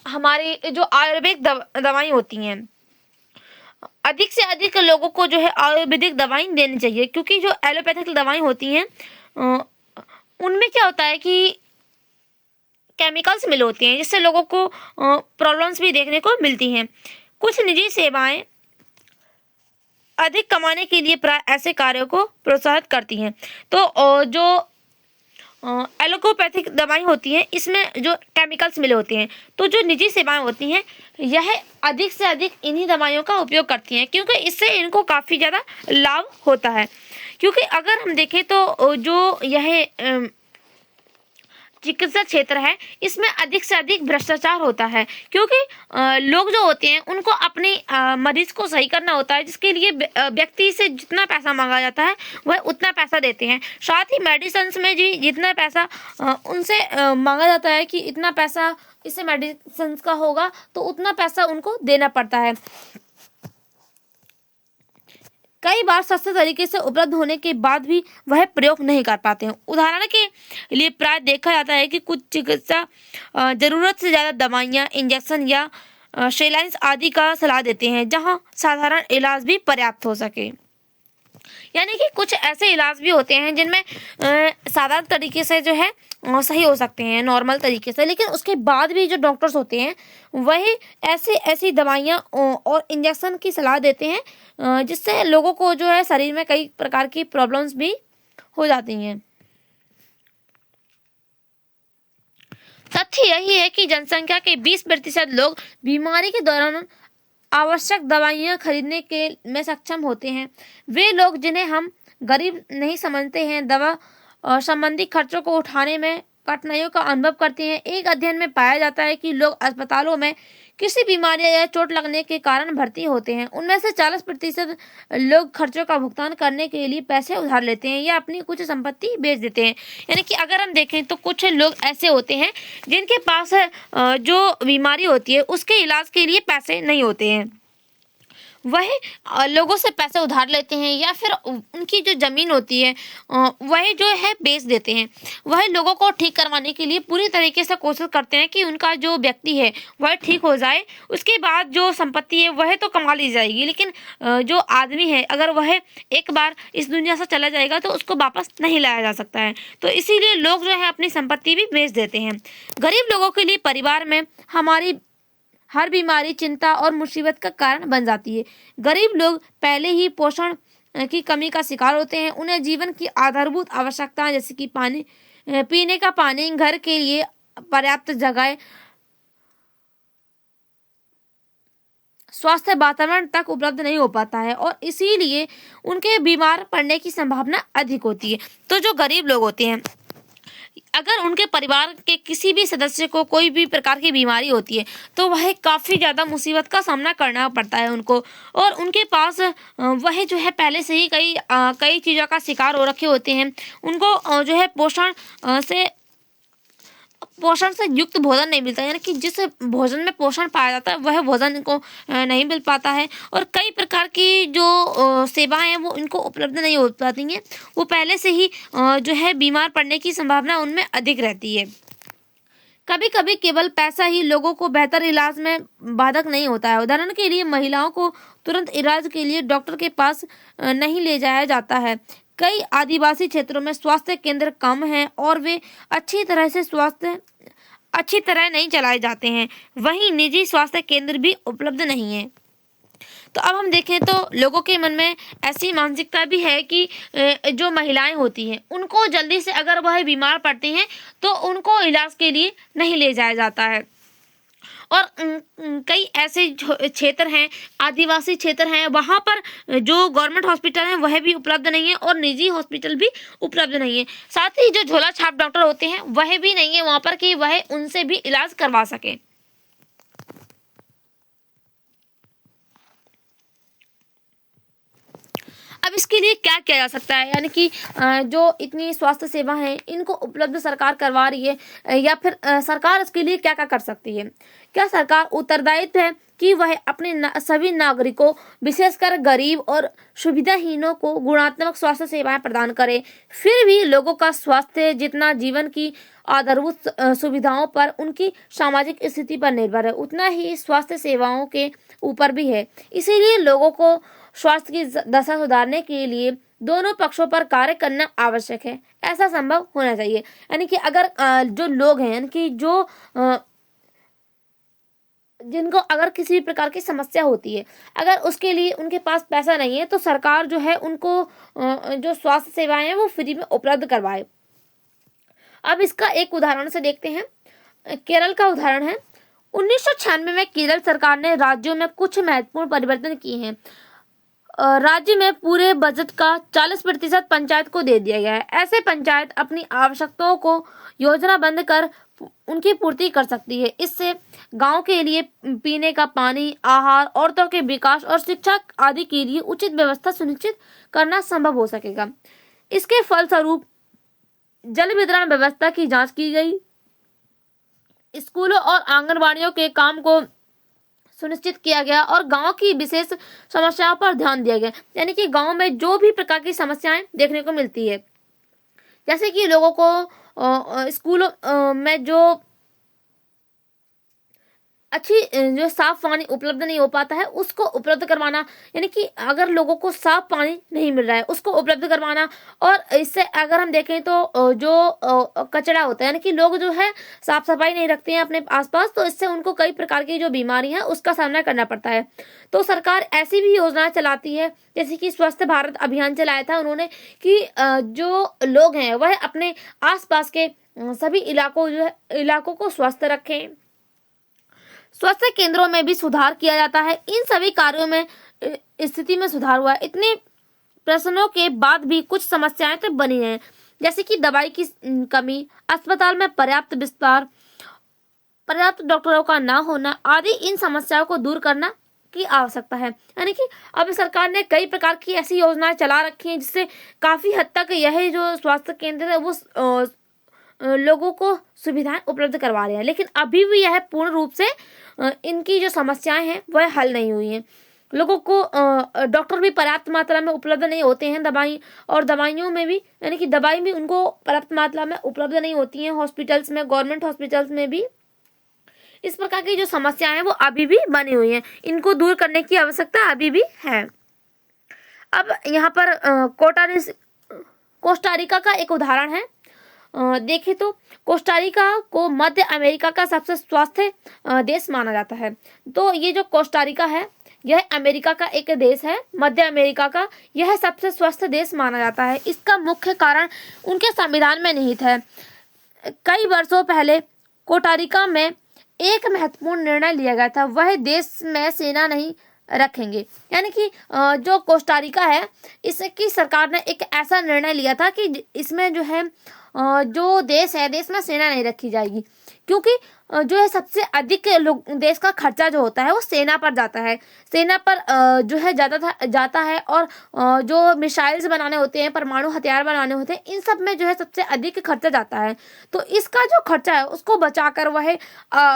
हमारी जो आयुर्वेदिक दवाएं होती हैं, अधिक से अधिक लोगों को जो है आयुर्वेदिक दवाएं देनी चाहिए, क्योंकि जो एलोपैथिक दवाएं होती हैं उनमें क्या होता है कि केमिकल्स मिले होते हैं, जिससे लोगों को प्रॉब्लम्स भी देखने को मिलती हैं। कुछ निजी सेवाएं अधिक कमाने के लिए प्राय ऐसे कार्यों को प्रोत्साहित करती हैं। तो जो एलोपैथिक दवाएं होती हैं, इसमें जो केमिकल्स मिले होते हैं, तो जो निजी सेवाएं होती हैं यह अधिक से अधिक इन्हीं दवाइयों का उपयोग करती हैं, क्योंकि इससे इनको काफ़ी ज़्यादा लाभ होता है। क्योंकि अगर हम देखें तो जो यह चिकित्सा क्षेत्र है, इसमें अधिक से अधिक भ्रष्टाचार होता है, क्योंकि लोग जो होते हैं उनको अपने मरीज को सही करना होता है, जिसके लिए व्यक्ति से जितना पैसा मांगा जाता है वह उतना पैसा देते हैं। साथ ही मेडिसिन में जी जितना पैसा उनसे मांगा जाता है कि इतना पैसा इससे मेडिसिन का होगा, तो उतना पैसा उनको देना पड़ता है। कई बार सस्ते तरीके से उपलब्ध होने के बाद भी वह प्रयोग नहीं कर पाते हैं। उदाहरण के लिए प्राय देखा जाता है कि कुछ चिकित्सा जरूरत से ज़्यादा दवाइयाँ, इंजेक्शन या सेलाइंस आदि का सलाह देते हैं, जहां साधारण इलाज भी पर्याप्त हो सके। यानी कि कुछ ऐसे इलाज भी होते हैं जिनमें साधारण तरीके से जो है सही हो सकते हैं, नॉर्मल तरीके से, लेकिन उसके बाद भी जो डॉक्टर्स होते हैं वही ऐसी दवाइयाँ और इंजेक्शन की सलाह देते हैं, जिससे लोगों को जो है शरीर में कई प्रकार की प्रॉब्लम्स भी हो जाती हैं। तथ्य यही है कि जनसंख्या के 20% लोग बीमारी के दौरान आवश्यक दवाइयाँ खरीदने के में सक्षम होते हैं। वे लोग जिन्हें हम गरीब नहीं समझते हैं, दवा और संबंधी खर्चों को उठाने में कठिनाइयों का अनुभव करते हैं। एक अध्ययन में पाया जाता है कि लोग अस्पतालों में किसी बीमारी या चोट लगने के कारण भर्ती होते हैं, उनमें से 40% लोग खर्चों का भुगतान करने के लिए पैसे उधार लेते हैं या अपनी कुछ संपत्ति बेच देते हैं। यानी कि अगर हम देखें तो कुछ लोग ऐसे होते हैं जिनके पास जो बीमारी होती है उसके इलाज के लिए पैसे नहीं होते हैं, वह लोगों से पैसे उधार लेते हैं या फिर उनकी जो ज़मीन होती है वह जो है बेच देते हैं। वह लोगों को ठीक करवाने के लिए पूरी तरीके से कोशिश करते हैं कि उनका जो व्यक्ति है वह ठीक हो जाए, उसके बाद जो संपत्ति है वह तो कमा ली जाएगी, लेकिन जो आदमी है अगर वह एक बार इस दुनिया से चला जाएगा तो उसको वापस नहीं लाया जा सकता है। तो इसीलिए लोग जो है अपनी संपत्ति भी बेच देते हैं। गरीब लोगों के लिए परिवार में हमारी हर बीमारी चिंता और मुसीबत का कारण बन जाती है। गरीब लोग पहले ही पोषण की कमी का शिकार होते हैं। उन्हें जीवन की आधारभूत आवश्यकताएं जैसे कि पानी, पीने का पानी, घर के लिए पर्याप्त जगह, स्वास्थ्य वातावरण तक उपलब्ध नहीं हो पाता है और इसीलिए उनके बीमार पड़ने की संभावना अधिक होती है। तो जो गरीब लोग होते हैं, अगर उनके परिवार के किसी भी सदस्य को कोई भी प्रकार की बीमारी होती है तो वह काफ़ी ज़्यादा मुसीबत का सामना करना पड़ता है उनको, और उनके पास वह जो है पहले से ही कई चीज़ों का शिकार हो रखे होते हैं। उनको जो है पोषण से युक्त भोजन नहीं मिलता, यानी कि जिस भोजन में पोषण पाया जाता है वह भोजन इनको नहीं मिल पाता है, और कई प्रकार की जो सेवाएं हैं वो इनको उपलब्ध नहीं हो पाती हैं। वो पहले से ही जो है बीमार पड़ने की संभावना उनमें अधिक रहती है। कभी कभी केवल पैसा ही लोगों को बेहतर इलाज में बाधक नहीं होता है। उदाहरण के लिए महिलाओं को तुरंत इलाज के लिए डॉक्टर के पास नहीं ले जाया जाता है। कई आदिवासी क्षेत्रों में स्वास्थ्य केंद्र कम हैं और वे अच्छी तरह नहीं चलाए जाते हैं। वहीं निजी स्वास्थ्य केंद्र भी उपलब्ध नहीं है। तो अब हम देखें तो लोगों के मन में ऐसी मानसिकता भी है कि जो महिलाएं होती हैं उनको जल्दी से अगर वह बीमार पड़ती हैं तो उनको इलाज के लिए नहीं ले जाया जाता है, और कई ऐसे क्षेत्र हैं, आदिवासी क्षेत्र हैं, वहाँ पर जो गवर्नमेंट हॉस्पिटल हैं वह भी उपलब्ध नहीं है और निजी हॉस्पिटल भी उपलब्ध नहीं है। साथ ही जो झोला छाप डॉक्टर होते हैं वह भी नहीं है वहाँ पर कि वह उनसे भी इलाज करवा सके। अब इसके लिए क्या किया जा सकता है, यानी कि जो इतनी स्वास्थ्य सेवा है इनको उपलब्ध सरकार करवा रही है, या फिर सरकार इसके लिए क्या क्या कर सकती है। क्या सरकार उत्तरदायित्व है कि वह अपने सभी नागरिकों, विशेषकर गरीब और सुविधाहीनों को गुणात्मक स्वास्थ्य सेवाएं प्रदान करे। फिर भी लोगों का स्वास्थ्य जितना जीवन की आधारभूत सुविधाओं पर, उनकी सामाजिक स्थिति पर निर्भर है, उतना ही स्वास्थ्य सेवाओं के ऊपर भी है। इसीलिए लोगों को स्वास्थ्य की दशा सुधारने के लिए दोनों पक्षों पर कार्य करना आवश्यक है, ऐसा संभव होना चाहिए। यानी कि अगर जो लोग हैं, यानी कि जो जिनको अगर किसी भी प्रकार की समस्या होती है, अगर उसके लिए उनके पास पैसा नहीं है, तो सरकार जो है उनको जो स्वास्थ्य सेवाएं हैं वो फ्री में उपलब्ध करवाए। अब इसका एक उदाहरण से देखते हैं, केरल का उदाहरण है। 1996 में केरल सरकार ने राज्यों में कुछ महत्वपूर्ण परिवर्तन किए हैं। राज्य में पूरे बजट का 40% पंचायत को दे दिया गया है। ऐसे पंचायत अपनी आवश्यकताओं को योजनाबद्ध कर उनकी पूर्ति कर सकती है। इससे गांव के लिए पीने का पानी, आहार, औरतों के विकास और शिक्षा आदि के लिए उचित व्यवस्था सुनिश्चित करना संभव हो सकेगा। इसके फलस्वरूप जल वितरण व्यवस्था की जांच की गई, स्कूलों और आंगनबाड़ियों के काम को सुनिश्चित किया गया और गांव की विशेष समस्याओं पर ध्यान दिया गया। यानी कि गांव में जो भी प्रकार की समस्याएं देखने को मिलती है, जैसे कि लोगों को स्कूलों में जो अच्छी जो साफ पानी उपलब्ध नहीं हो पाता है उसको उपलब्ध करवाना, यानी कि अगर लोगों को साफ पानी नहीं मिल रहा है उसको उपलब्ध करवाना। और इससे अगर हम देखें तो जो कचरा होता है, यानी कि लोग जो है साफ सफाई नहीं रखते हैं अपने आसपास, तो इससे उनको कई प्रकार की जो बीमारी है उसका सामना करना पड़ता है। तो सरकार ऐसी भी योजनाएं चलाती है, जैसे कि स्वच्छ भारत अभियान चलाया था उन्होंने, कि जो लोग हैं वह अपने आसपास के सभी इलाकों को स्वस्थ रखें। स्वास्थ्य केंद्रों में भी सुधार किया जाता है। इन सभी कार्यों में स्थिति में सुधार हुआ है। इतने प्रश्नों के बाद भी कुछ समस्याएं तो बनी हैं, जैसे कि दवाई की कमी, अस्पताल में पर्याप्त विस्तार, पर्याप्त डॉक्टरों का ना होना आदि। इन समस्याओं को दूर करना की आवश्यकता है। यानी कि अब सरकार ने कई प्रकार की ऐसी योजनाएं चला रखी हैं जिससे काफी हद तक यह जो स्वास्थ्य केंद्र है वो लोगों को सुविधाएं उपलब्ध करवा रहे हैं, लेकिन अभी भी यह पूर्ण रूप से इनकी जो समस्याएं हैं वह हल नहीं हुई हैं। लोगों को डॉक्टर भी पर्याप्त मात्रा में उपलब्ध नहीं होते हैं, दवाइयों में भी, यानी कि दवाई भी उनको पर्याप्त मात्रा में उपलब्ध नहीं होती हैं हॉस्पिटल्स में, गवर्नमेंट हॉस्पिटल्स में भी। इस प्रकार की जो समस्याएं हैं वो अभी भी बनी हुई हैं, इनको दूर करने की आवश्यकता अभी भी है। अब यहाँ पर कोस्टारिका का एक उदाहरण है। देखें तो कोस्टारिका को मध्य अमेरिका का सबसे स्वस्थ देश माना जाता है। तो ये जो कोस्टारिका है यह अमेरिका का एक देश है, मध्य अमेरिका का। यह सबसे स्वस्थ देश माना जाता है। इसका मुख्य कारण उनके संविधान में निहित है। कई वर्षों पहले कोस्टारिका में एक महत्वपूर्ण निर्णय लिया गया था, वह देश में सेना नहीं रखेंगे। यानी कि जो कोस्टारिका है इसकी सरकार ने एक ऐसा निर्णय लिया था कि इसमें जो है जो देश है, देश में सेना नहीं रखी जाएगी, क्योंकि जो है सबसे अधिक देश का खर्चा जो होता है वो सेना पर जाता है। सेना पर जो है जाता है और जो मिसाइल्स बनाने होते हैं, परमाणु हथियार बनाने होते हैं, इन सब में जो है सबसे अधिक खर्चा जाता है। तो इसका जो खर्चा है उसको बचाकर वह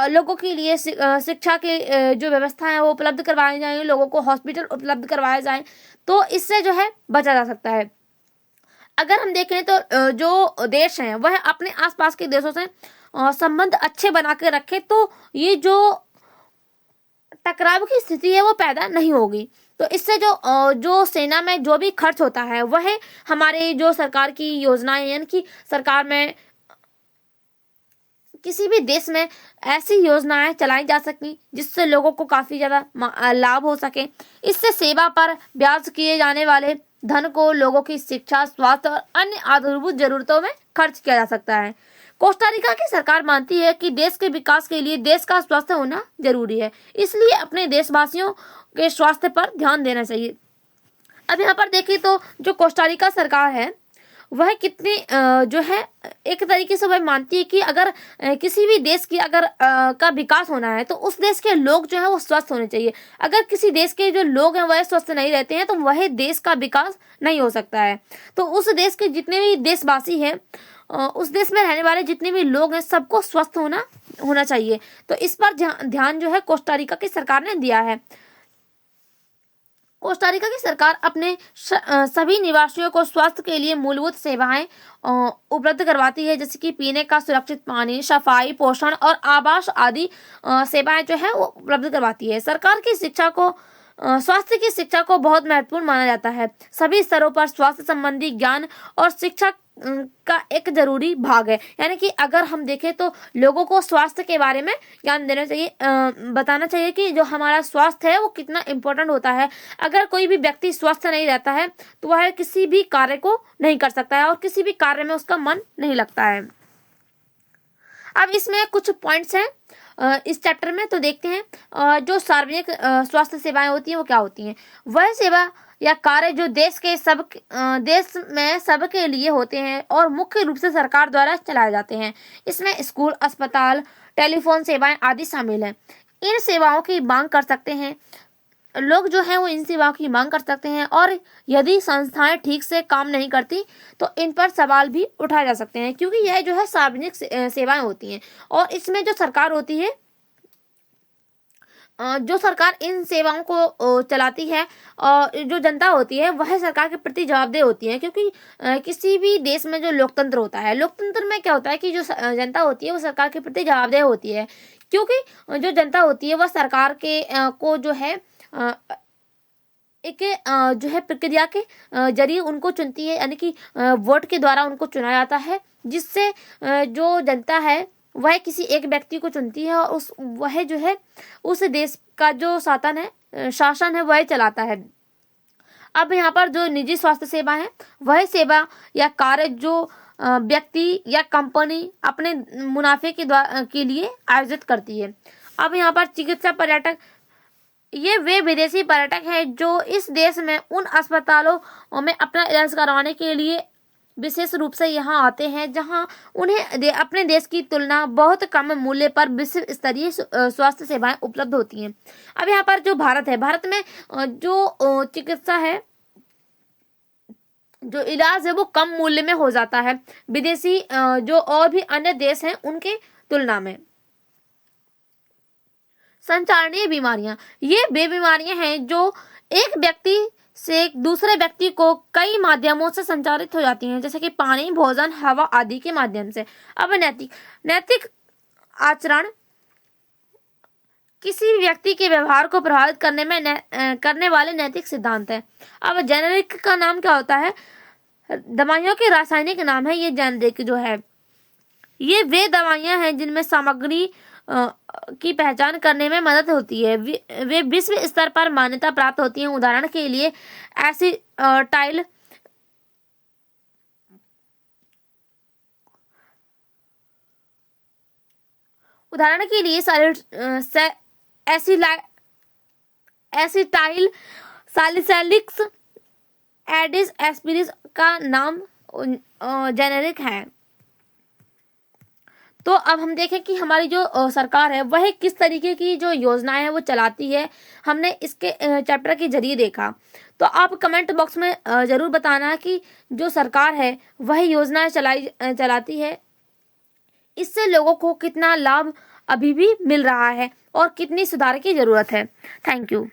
लोगों के लिए शिक्षा की जो व्यवस्था है वो उपलब्ध करवाई जाए, लोगों को हॉस्पिटल उपलब्ध करवाए जाए, तो इससे जो है बचा जा सकता है। अगर हम देखें तो जो देश हैं वह अपने आसपास के देशों से संबंध अच्छे बना के रखे, तो ये जो टकराव की स्थिति है वो पैदा नहीं होगी। तो इससे जो सेना में जो भी खर्च होता है वह हमारे जो सरकार की योजनाएं, यानी कि सरकार में किसी भी देश में ऐसी योजनाएं चलाई जा सकें जिससे लोगों को काफी ज्यादा लाभ हो सके। इससे सेवा पर ब्याज किए जाने वाले धन को लोगों की शिक्षा, स्वास्थ्य और अन्य आधारभूत जरूरतों में खर्च किया जा सकता है। कोस्टारिका की सरकार मानती है कि देश के विकास के लिए देश का स्वास्थ्य होना जरूरी है, इसलिए अपने देशवासियों के स्वास्थ्य पर ध्यान देना चाहिए। अब यहाँ पर देखिए तो जो कोस्टारिका सरकार है वह कितनी जो है एक तरीके से वह मानती है कि अगर किसी भी देश की अगर का विकास होना है तो उस देश के लोग जो है वो स्वस्थ होने चाहिए। अगर किसी देश के जो लोग हैं वह स्वस्थ नहीं रहते हैं तो वह देश का विकास नहीं हो सकता है। तो उस देश के जितने भी देशवासी हैं, उस देश में रहने वाले जितने भी लोग हैं, सबको स्वस्थ होना चाहिए। तो इस पर ध्यान जो है कोस्टारिका की सरकार ने दिया है। कोस्टारिका की सरकार अपने सभी निवासियों को स्वास्थ्य के लिए मूलभूत सेवाएं उपलब्ध करवाती है, जैसे कि पीने का सुरक्षित पानी, सफाई, पोषण और आवास आदि सेवाएं जो है वो उपलब्ध करवाती है। सरकार की स्वास्थ्य की शिक्षा को बहुत महत्वपूर्ण माना जाता है। सभी स्तरों पर स्वास्थ्य संबंधी ज्ञान और शिक्षा का एक जरूरी भाग है। यानी कि अगर हम देखें तो लोगों को स्वास्थ्य के बारे में ज्ञान देना चाहिए, बताना चाहिए कि जो हमारा स्वास्थ्य है वो कितना इम्पोर्टेंट होता है। अगर कोई भी व्यक्ति स्वस्थ नहीं रहता है तो वह किसी भी कार्य को नहीं कर सकता है और किसी भी कार्य में उसका मन नहीं लगता है। अब इसमें कुछ पॉइंट्स हैं इस चैप्टर में, तो देखते हैं। जो सार्वजनिक स्वास्थ्य सेवाएं होती हैं वो क्या होती हैं। वह सेवा या कार्य जो देश में सबके लिए होते हैं और मुख्य रूप से सरकार द्वारा चलाए जाते हैं। इसमें स्कूल, अस्पताल, टेलीफोन सेवाएं आदि शामिल हैं। इन सेवाओं की मांग कर सकते हैं लोग जो हैं वो इन सेवाओं की मांग कर सकते हैं और यदि संस्थाएं ठीक से काम नहीं करती तो इन पर सवाल भी उठाए जा सकते हैं, क्योंकि यह जो है सार्वजनिक सेवाएं होती हैं और इसमें जो सरकार होती है, जो सरकार इन सेवाओं को चलाती है और जो जनता होती है वह सरकार के प्रति जवाबदेह होती है। क्योंकि किसी भी देश में जो लोकतंत्र होता है, लोकतंत्र में क्या होता है कि जो जनता होती है वो सरकार के प्रति जवाबदेह होती है, क्योंकि जो जनता होती है वह सरकार के को जो है एक जो है प्रक्रिया के जरिए उनको चुनती है, यानी कि वोट के द्वारा उनको चुना जाता है, जिससे जो जनता है वह किसी एक व्यक्ति को चुनती है और वह जो है उस देश का जो शासन है वह चलाता है। अब यहाँ पर जो निजी स्वास्थ्य सेवा है वह सेवा या कार्य जो व्यक्ति या कंपनी अपने मुनाफे के लिए आयोजित करती है। अब यहाँ पर चिकित्सा पर्यटक, ये वे विदेशी पर्यटक हैं जो इस देश में उन अस्पतालों में अपना इलाज करवाने के लिए विशेष रूप से यहाँ आते हैं जहाँ उन्हें अपने देश की तुलना बहुत कम मूल्य पर विश्व स्तरीय स्वास्थ्य सेवाएं उपलब्ध होती हैं। अब यहाँ पर जो भारत है, भारत में जो चिकित्सा है, जो इलाज है वो कम मूल्य में हो जाता है विदेशी जो और भी अन्य देश हैं उनके तुलना में। संचारणीय बीमारियां, ये वे बीमारियां हैं जो एक व्यक्ति से दूसरे व्यक्ति को कई माध्यमों से संचारित हो जाती हैं, जैसे कि पानी, भोजन, हवा आदि के माध्यम से। अब नैतिक आचरण किसी व्यक्ति के व्यवहार को प्रभावित करने वाले नैतिक सिद्धांत है। अब जेनेरिक का नाम क्या होता है, दवाइयों के रासायनिक नाम है ये जेनेरिक जो है। ये वे दवाइयां हैं जिनमें सामग्री की पहचान करने में मदद होती है, वे विश्व स्तर पर मान्यता प्राप्त होती हैं। उदाहरण के लिए acetyl acetyl salicylic acid aspirin का नाम जेनेरिक है। तो अब हम देखें कि हमारी जो सरकार है वह किस तरीके की जो योजनाएं हैं वो चलाती है, हमने इसके चैप्टर के जरिए देखा। तो आप कमेंट बॉक्स में ज़रूर बताना कि जो सरकार है वह योजनाएं चलाती है, इससे लोगों को कितना लाभ अभी भी मिल रहा है और कितनी सुधार की ज़रूरत है। Thank you.